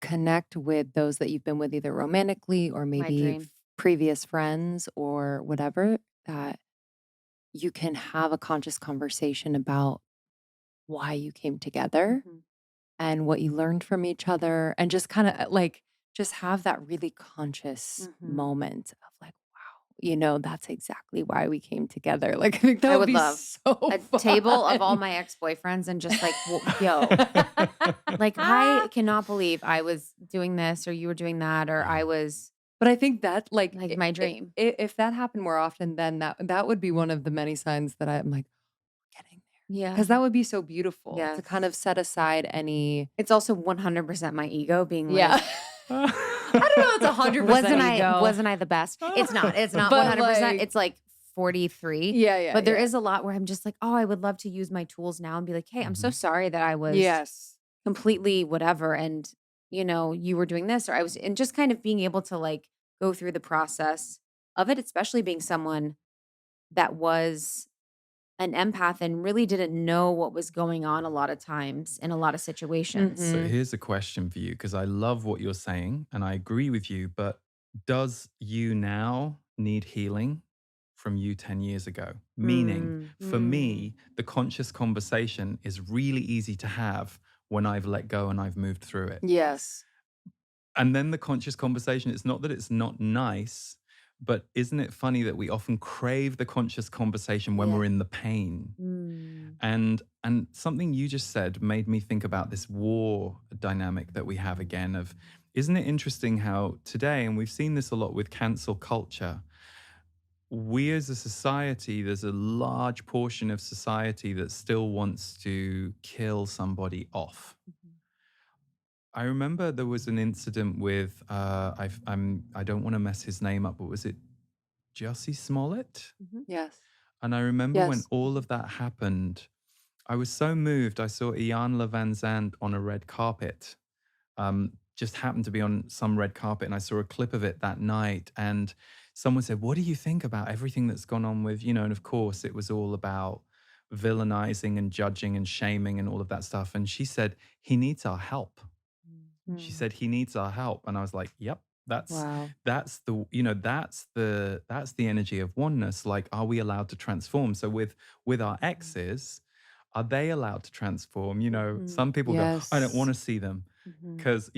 Speaker 2: connect with those that you've been with either romantically or
Speaker 1: My
Speaker 2: maybe
Speaker 1: dream.
Speaker 2: previous friends or whatever, that you can have a conscious conversation about why you came together
Speaker 1: Mhm,
Speaker 2: and what you learned from each other and just kind of like just have that really conscious
Speaker 1: mhm,
Speaker 2: moment of like, wow, that's exactly why we came together. Like, I think that
Speaker 1: I
Speaker 2: would
Speaker 1: would
Speaker 2: be
Speaker 1: love
Speaker 2: so
Speaker 1: a table of all
Speaker 2: fun.
Speaker 1: my ex-boyfriends and just like, yo, like, I cannot believe I was doing this or you were doing that or
Speaker 3: Yeah.
Speaker 1: I was
Speaker 2: But I think that, like,
Speaker 1: like my dream.
Speaker 2: if that happened more often, then that would be one of the many signs that I'm like, "We're getting there,"
Speaker 1: Yeah.
Speaker 2: because that would be so beautiful to kind of
Speaker 1: Yes.
Speaker 2: set aside any.
Speaker 1: It's also 100% my ego being
Speaker 2: Yeah.
Speaker 1: like,
Speaker 2: I don't know, it's 100% ego,
Speaker 1: wasn't I the best? It's not
Speaker 2: but,
Speaker 1: 100%.
Speaker 2: like,
Speaker 1: It's like 43.
Speaker 2: yeah, yeah,
Speaker 1: But there
Speaker 2: yeah.
Speaker 1: is a lot where I'm just like, "Oh, I would love to use my tools now and be like, hey, I'm so
Speaker 3: Mhm.
Speaker 1: sorry that I was
Speaker 2: Yes.
Speaker 1: completely whatever and you were doing this or I was," and just kind of being able to like go through the process of it, especially being someone that was an empath and really didn't know what was going on a lot of times in a lot of situations.
Speaker 3: So
Speaker 2: Mhm.
Speaker 3: here's a question for you because I love what you're saying and I agree with you, but does you now need healing from you 10 years ago? Meaning,
Speaker 1: Mm.
Speaker 3: for me, the conscious conversation is really easy to have when I've let go and I've moved through it.
Speaker 2: Yes.
Speaker 3: And then the conscious conversation, it's not that it's not nice, but isn't it funny that we often crave the conscious conversation when we're
Speaker 1: Yeah.
Speaker 3: in the pain?
Speaker 1: Mm.
Speaker 3: And something you just said made me think about this war dynamic that we have again of isn't it interesting how today, and we've seen this a lot with cancel culture, we as a society, there's a large portion of society that still wants to kill somebody off.
Speaker 1: Mhm.
Speaker 3: I remember there was an incident with I don't want to mess his name up, but was it Jussie Smollett?
Speaker 1: Mhm.
Speaker 2: Yes.
Speaker 3: And I remember when
Speaker 2: Yes.
Speaker 3: all of that happened, I was so moved. I saw Ian Van Zandt on a red carpet. Just happened to be on some red carpet, and I saw a clip of it that night. And someone said, "What do you think about everything that's gone on with?" And of course, it was all about villainizing and judging and shaming and all of that stuff. And she said, "He needs our help." She
Speaker 2: Mm.
Speaker 3: said, "He needs our help." And I was like, "Yep,
Speaker 2: Wow.
Speaker 3: that's the energy of oneness. Like, are we allowed to transform?" So with our
Speaker 1: Mhm.
Speaker 3: exes, are they allowed to transform?
Speaker 1: Mhm.
Speaker 3: Some people go, "I don't want
Speaker 2: Yes.
Speaker 3: to see them."
Speaker 1: Mhm.
Speaker 3: Because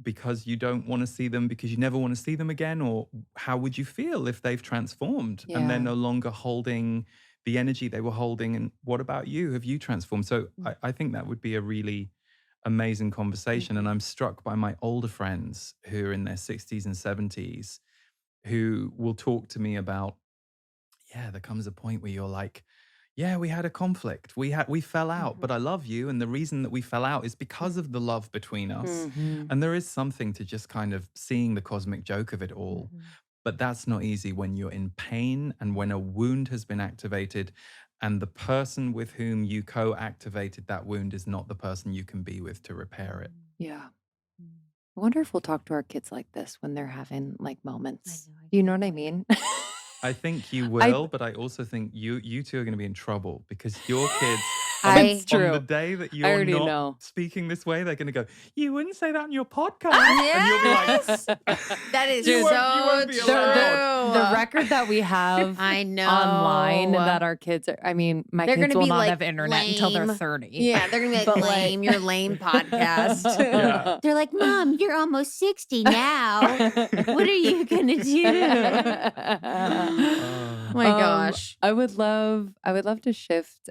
Speaker 3: because you don't want to see them because you never want to see them again, or how would you feel if they've transformed and they're
Speaker 2: Yeah.
Speaker 3: no longer holding the energy they were holding? And what about you? Have you transformed? So
Speaker 1: Mm.
Speaker 3: I think that would be a really amazing conversation. And
Speaker 1: Mhm.
Speaker 3: I'm struck by my older friends who are in their 60s and 70s who will talk to me about, yeah, there comes a point where you're like, yeah, we had a conflict. We fell out, but
Speaker 1: Mhm.
Speaker 3: I love you. And the reason that we fell out is because of the love between us.
Speaker 2: Mhm.
Speaker 3: And there is something to just kind of seeing the cosmic joke of it all.
Speaker 1: Mhm.
Speaker 3: But that's not easy when you're in pain and when a wound has been activated and the person with whom you co-activated that wound is not the person you can be with to repair it.
Speaker 1: Mm.
Speaker 2: Yeah.
Speaker 1: Mm.
Speaker 2: I wonder if we'll talk to our kids like this when they're having, like,
Speaker 1: I
Speaker 2: moments.
Speaker 1: know, I
Speaker 2: You know
Speaker 1: can't
Speaker 2: what I
Speaker 1: wait.
Speaker 2: mean?
Speaker 3: I think you
Speaker 2: I
Speaker 3: will, but I also think you two are gonna be in trouble because your kids
Speaker 2: That's
Speaker 3: on the
Speaker 2: true.
Speaker 3: day that
Speaker 2: I
Speaker 3: you're
Speaker 2: already
Speaker 3: not
Speaker 2: know.
Speaker 3: speaking this way, they're gonna go, "You wouldn't say that on your podcast," and you'll be like,
Speaker 1: Yes! That is
Speaker 2: Dude,
Speaker 3: you won't
Speaker 1: so
Speaker 3: be allowed."
Speaker 2: the
Speaker 1: true.
Speaker 2: record that we have
Speaker 1: I
Speaker 2: online
Speaker 1: know.
Speaker 2: that our kids are, I mean, my
Speaker 1: They're
Speaker 2: kids
Speaker 1: gonna
Speaker 2: will
Speaker 1: be
Speaker 2: not
Speaker 1: like,
Speaker 2: have internet until they're
Speaker 1: "Lame."
Speaker 2: 30.
Speaker 1: Yeah, they're gonna be like,
Speaker 2: But, like
Speaker 1: "Lame, your lame podcast."
Speaker 3: Yeah.
Speaker 1: They're like, "Mom, you're almost 60 now. What are you gonna do?"
Speaker 3: Oh.
Speaker 1: My gosh.
Speaker 2: I would love to shift.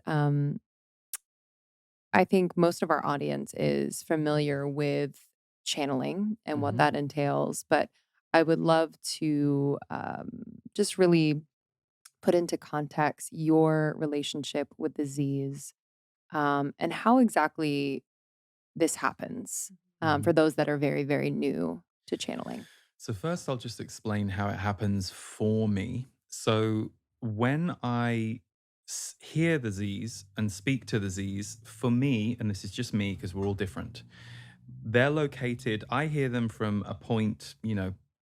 Speaker 2: I think most of our audience is familiar with channeling and what
Speaker 3: Mhm.
Speaker 2: that entails, but I would love to just really put into context your relationship with the Z's, and how exactly this happens, for
Speaker 3: Mhm.
Speaker 2: those that are very, very new to channeling.
Speaker 3: So first I'll just explain how it happens for me. So when I hear the Z's and speak to the Z's, for me, and this is just me because we're all different, they're located, I hear them from a point,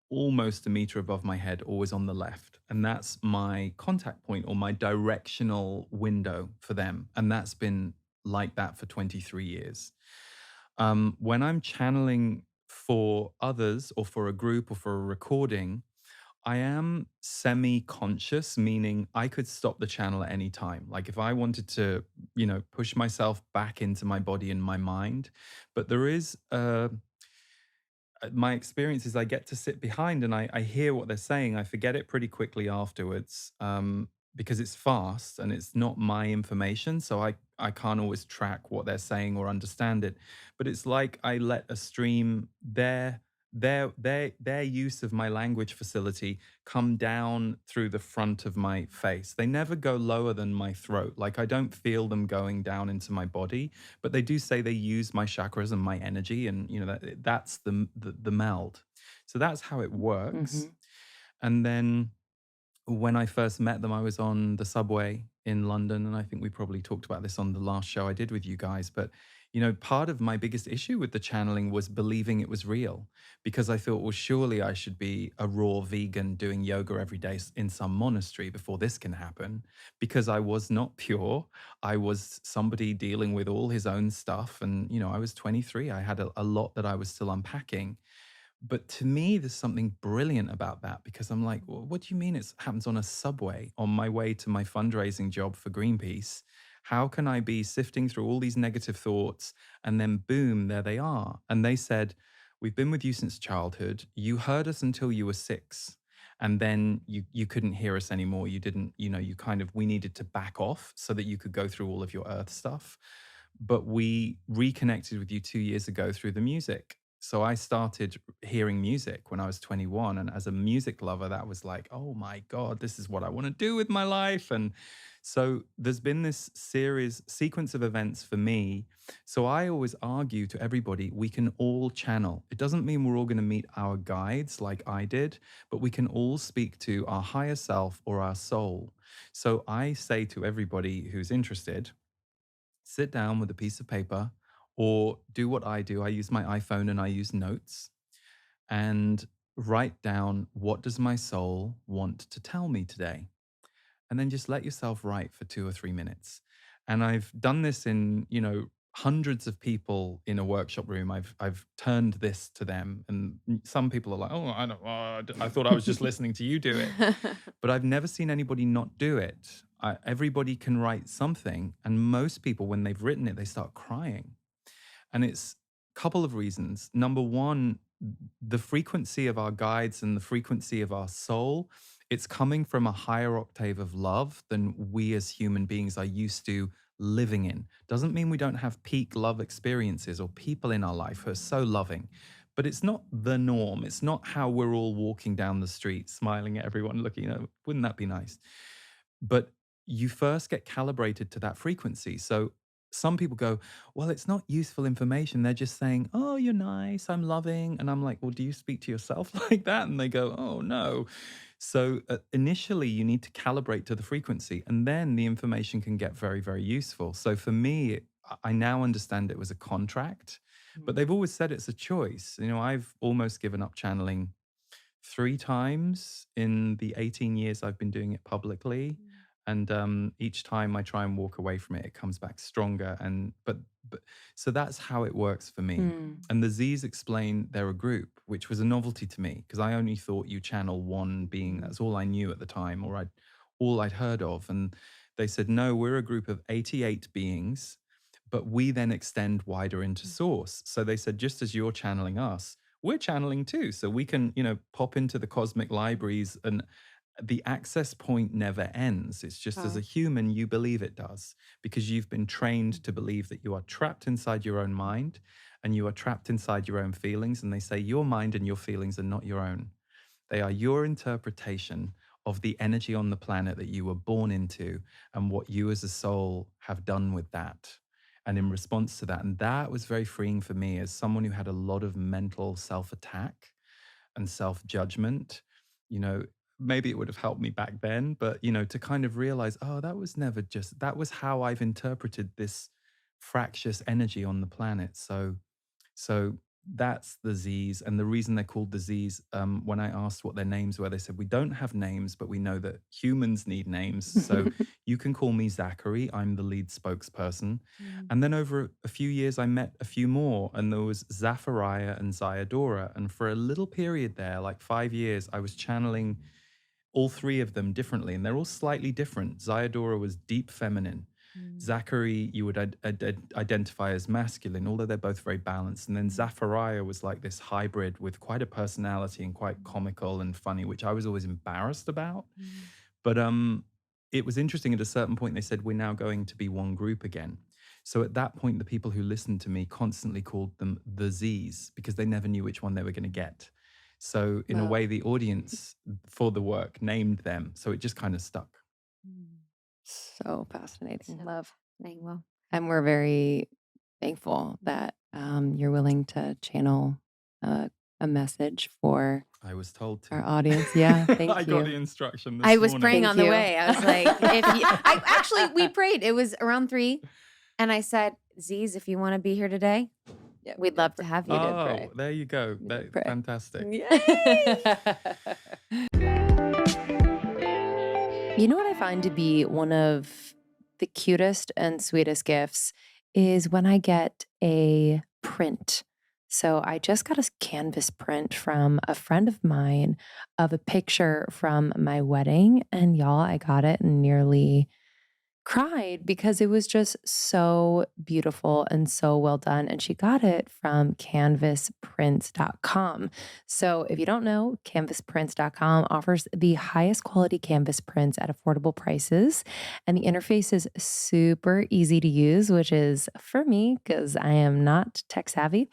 Speaker 3: almost a meter above my head, always on the left. And that's my contact point or my directional window for them. And that's been like that for 23 years. When I'm channeling for others or for a group or for a recording, I am semi conscious, meaning I could stop the channel at any time. Like if I wanted to, push myself back into my body and my mind. But there is my experience is I get to sit behind and I hear what they're saying. I forget it pretty quickly afterwards, because it's fast and it's not my information. So I can't always track what they're saying or understand it. But it's like I let a stream, their use of my language facility come down through the front of my face. They never go lower than my throat. Like I don't feel them going down into my body, but they do say they use my chakras and my energy, and that's the meld. So that's how it works.
Speaker 2: Mhm.
Speaker 3: And then when I first met them, I was on the subway in London, and I think we probably talked about this on the last show I did with you guys. But part of my biggest issue with the channeling was believing it was real, because I thought, well, surely I should be a raw vegan doing yoga every day in some monastery before this can happen, because I was not pure. I was somebody dealing with all his own stuff, and I was 23. I had a lot that I was still unpacking. But to me, there's something brilliant about that, because I'm like, well, what do you mean it happens on a subway on my way to my fundraising job for Greenpeace? How can I be sifting through all these negative thoughts and then boom, there they are? And they said, we've been with you since childhood. You heard us until you were 6. And then you couldn't hear us anymore. You didn't, you kind of, we needed to back off so that you could go through all of your earth stuff. But we reconnected with you 2 years ago through the music. So I started hearing music when I was 21. And as a music lover, that was like, oh my God, this is what I want to do with my life. And so there's been this sequence of events for me. So I always argue to everybody, we can all channel. It doesn't mean we're all going to meet our guides like I did, but we can all speak to our higher self or our soul. So I say to everybody who's interested, sit down with a piece of paper or do what I do. I use my iPhone and I use notes and write down, what does my soul want to tell me today? And then just let yourself write for 2 or 3 minutes. And I've done this in, hundreds of people in a workshop room. I've turned this to them, and some people are like, "Oh, I don't. I thought I was just listening to you do it," but I've never seen anybody not do it. Everybody can write something, and most people, when they've written it, they start crying. And it's a couple of reasons. Number one, the frequency of our guides and the frequency of our soul, it's coming from a higher octave of love than we as human beings are used to living in. Doesn't mean we don't have peak love experiences or people in our life who are so loving, but it's not the norm. It's not how we're all walking down the street, smiling at everyone, looking, wouldn't that be nice? But you first get calibrated to that frequency. So some people go, well, it's not useful information. They're just saying, oh, you're nice, I'm loving. And I'm like, well, do you speak to yourself like that? And they go, oh, no. So initially, you need to calibrate to the frequency, and then the information can get very, very useful. So for me, I now understand it was a contract, but they've always said it's a choice. I've almost given up channeling 3 times in the 18 years I've been doing it publicly, and, each time I try and walk away from it, it comes back stronger, and but so that's how it works for me.
Speaker 2: Mm.
Speaker 3: And the Z's explain they're a group, which was a novelty to me, because I only thought you channel one being. That's all I knew at the time, or all I'd heard of, and they said, "No, we're a group of 88 beings, but we then extend wider into source." So they said, "Just as you're channeling us, we're channeling too. So we can, pop into the cosmic libraries, and the access point never ends. It's just as a
Speaker 1: Wow.
Speaker 3: human, you believe it does, because you've been trained to believe that you are trapped inside your own mind and you are trapped inside your own feelings. And they say your mind and your feelings are not your own. They are your interpretation of the energy on the planet that you were born into and what you as a soul have done with that. And in response to that, and that was very freeing for me as someone who had a lot of mental self attack and self judgment. You know, maybe it would have helped me back then, but, to kind of realize, oh, that was never just, that was how I've interpreted this fractious energy on the planet. So that's the Z's. And the reason they're called the Z's, when I asked what their names were, they said, we don't have names, but we know that humans need names. So you can call me Zachary. I'm the lead spokesperson.
Speaker 1: Mm.
Speaker 3: And then over a few years, I met a few more, and there was Zaphariah and Zayadora. And for a little period there, like 5 years, I was channeling all three of them differently. And they're all slightly different. Zayadora was deep feminine.
Speaker 1: Mm,
Speaker 3: Zachary, you would identify as masculine, although they're both very balanced. And then
Speaker 1: mm,
Speaker 3: Zachariah was like this hybrid with quite a personality and quite
Speaker 1: mm,
Speaker 3: comical and funny, which I was always embarrassed about.
Speaker 1: mm,
Speaker 3: But it was interesting. At a certain point, they said, we're now going to be one group again. So at that point, the people who listened to me constantly called them the Z's because they never knew which one they were going to get. So in a
Speaker 2: Wow.
Speaker 3: way, the audience for the work named them. So it just kind of stuck.
Speaker 1: mm.
Speaker 2: So fascinating.
Speaker 1: So
Speaker 2: Love.
Speaker 1: fascinating. Well,
Speaker 2: And we're very thankful that you're willing to channel uh, a message for
Speaker 3: I was told
Speaker 2: our
Speaker 3: to.
Speaker 2: audience. Yeah.
Speaker 3: I
Speaker 2: Thank
Speaker 3: got
Speaker 2: you.
Speaker 3: the instruction
Speaker 1: I
Speaker 3: this
Speaker 1: was
Speaker 3: morning.
Speaker 1: praying
Speaker 2: Thank
Speaker 1: on the
Speaker 2: you.
Speaker 1: way. I was like, if you, I actually, we prayed. It was around 3. And I said, Z's, if you want to be here today,
Speaker 2: Yeah, we
Speaker 1: we'd
Speaker 2: did
Speaker 1: love
Speaker 2: pray.
Speaker 1: to have
Speaker 2: We
Speaker 1: you.
Speaker 2: did pray.
Speaker 3: Oh, there you go.
Speaker 2: We did pray.
Speaker 3: Fantastic.
Speaker 2: Yay! You know what I find to be one of the cutest and sweetest gifts is when I get a print. So I just got a canvas print from a friend of mine of a picture from my wedding. And y'all, I got it and nearly cried because it was just so beautiful and so well done. And she got it from canvasprints.com. So if you don't know, canvasprints.com offers the highest quality canvas prints at affordable prices. And the interface is super easy to use, which is for me because I am not tech savvy.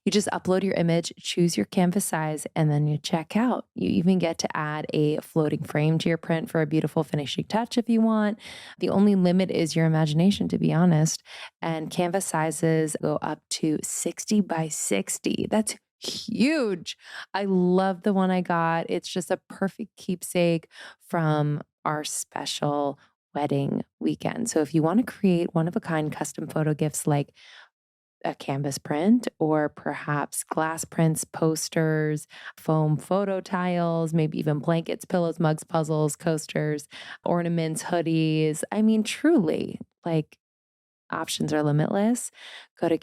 Speaker 2: You just upload your image, choose your canvas size, and then you check out. You even get to add a floating frame to your print for a beautiful finishing touch if you want. The only limit is your imagination, to be honest. And canvas sizes go up to 60 by 60. That's huge. I love the one I got. It's just a perfect keepsake from our special wedding weekend. So if you want to create one of a kind custom photo gifts like a canvas print or perhaps glass prints, posters, foam photo tiles, maybe even blankets, pillows, mugs, puzzles, coasters, ornaments, hoodies. I mean, truly, like options are limitless. Go to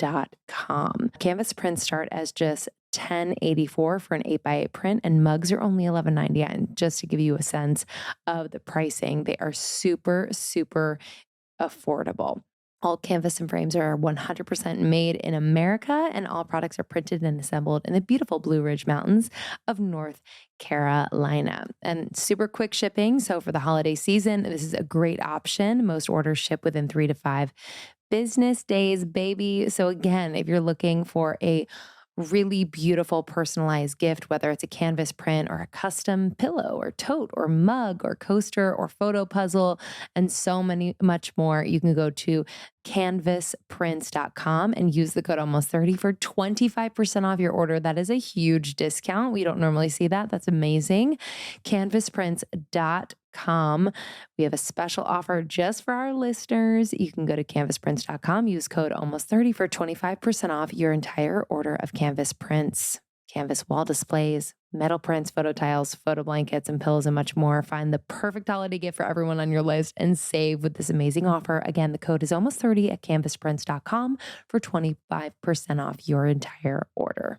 Speaker 2: canvasprints.com. Canvas prints start as just $10.84 for an 8x8 print, and mugs are only $11.99. Just to give you a sense of the pricing, they are super, super affordable. All canvas and frames are 100% made in America, and all products are printed and assembled in the beautiful Blue Ridge Mountains of North Carolina. And super quick shipping. So, for the holiday season, this is a great option. Most orders ship within 3 to 5 business days, baby. So, again, if you're looking for a really beautiful personalized gift, whether it's a canvas print or a custom pillow or tote or mug or coaster or photo puzzle, and so many much more, you can go to canvasprints.com and use the code almost 30 for 25% off your order. That is a huge discount. We don't normally see that. That's amazing. Canvasprints.com. We have a special offer just for our listeners. You can go to canvasprints.com, use code almost 30 for 25% off your entire order of canvas prints, canvas wall displays, metal prints, photo tiles, photo blankets, and pillows, and much more. Find the perfect holiday gift for everyone on your list and save with this amazing offer. Again, the code is almost 30 at canvasprints.com for 25% off your entire order.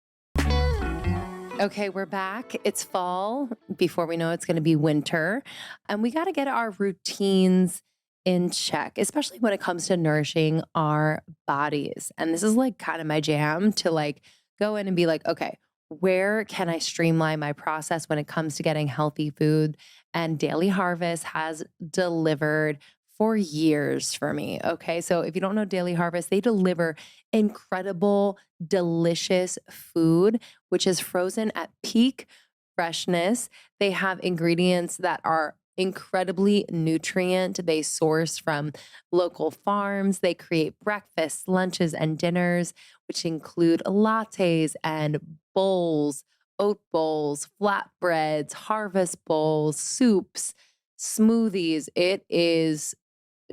Speaker 2: Okay, we're back. It's fall. Before we know it's going to be winter. And we got to get our routines in check, especially when it comes to nourishing our bodies. And this is like kind of my jam to like go in and be like, okay, where can I streamline my process when it comes to getting healthy food? And Daily Harvest has delivered for years for me. Okay. So if you don't know Daily Harvest, they deliver incredible, delicious food which is frozen at peak freshness. They have ingredients that are incredibly nutrient. They source from local farms. They create breakfasts, lunches, and dinners, which include lattes and bowls, oat bowls, flatbreads, harvest bowls, soups, smoothies. It is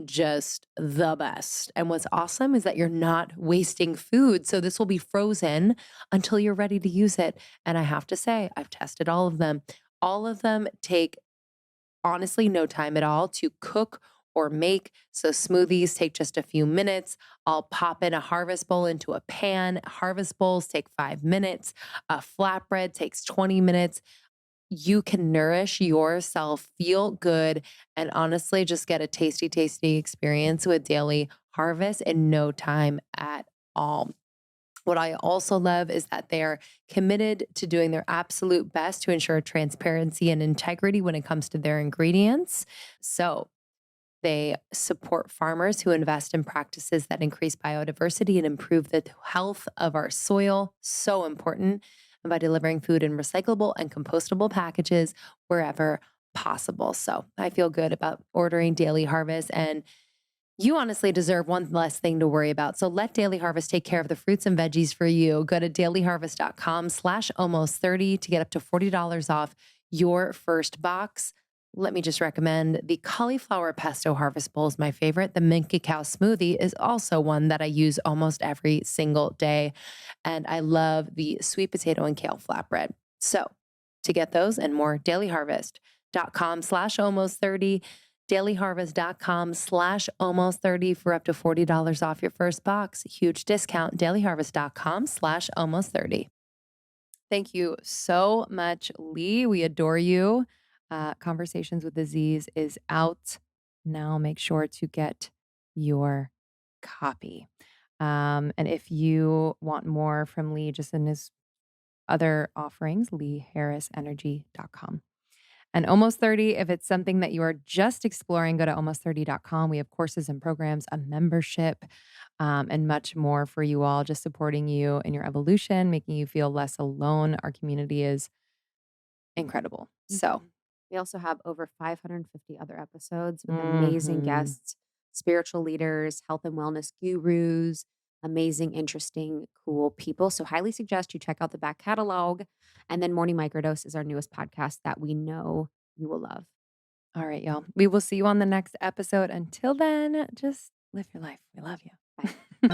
Speaker 2: just the best. And what's awesome is that you're not wasting food. So this will be frozen until you're ready to use it. And I have to say, I've tested all of them. All of them take honestly no time at all to cook or make. So smoothies take just a few minutes. I'll pop in a harvest bowl into a pan. Harvest bowls take 5 minutes. A flatbread takes 20 minutes. you can nourish yourself, feel good, and honestly just get a tasty, tasty experience with Daily Harvest in no time at all. What I also love is that they're committed to doing their absolute best to ensure transparency and integrity when it comes to their ingredients. So, they support farmers who invest in practices that increase biodiversity and improve the health of our soil. So important. And by delivering food in recyclable and compostable packages wherever possible. So I feel good about ordering Daily Harvest. And you honestly deserve one less thing to worry about. So let Daily Harvest take care of the fruits and veggies for you. Go to dailyharvest.com/almost30 to get up to $40 off your first box. Let me just recommend the cauliflower pesto harvest bowl is my favorite. The mint cacao smoothie is also one that I use almost every single day. And I love the sweet potato and kale flatbread. So to get those and more, dailyharvest.com/almost30, dailyharvest.com/almost30 for up to $40 off your first box. Huge discount, dailyharvest.com/almost30. Thank you so much, Lee. We adore you. Conversations with Aziz is out now. Make sure to get your copy. And if you want more from Lee, just in his other offerings, leeharrisenergy.com. And Almost 30, if it's something that you are just exploring, go to almost30.com. We have courses and programs, a membership, and much more for you all, just supporting you in your evolution, making you feel less alone. Our community is incredible. So,
Speaker 1: Mhm. We also have over 550 other episodes with amazing
Speaker 2: mhm.
Speaker 1: guests, spiritual leaders, health and wellness gurus, amazing, interesting, cool people. So, highly suggest you check out the back catalog. And then, Morning Microdose is our newest podcast that we know you will love.
Speaker 2: All right, y'all. We will see you on the next episode. Until then, just live your life. We love
Speaker 1: Bye.
Speaker 2: you.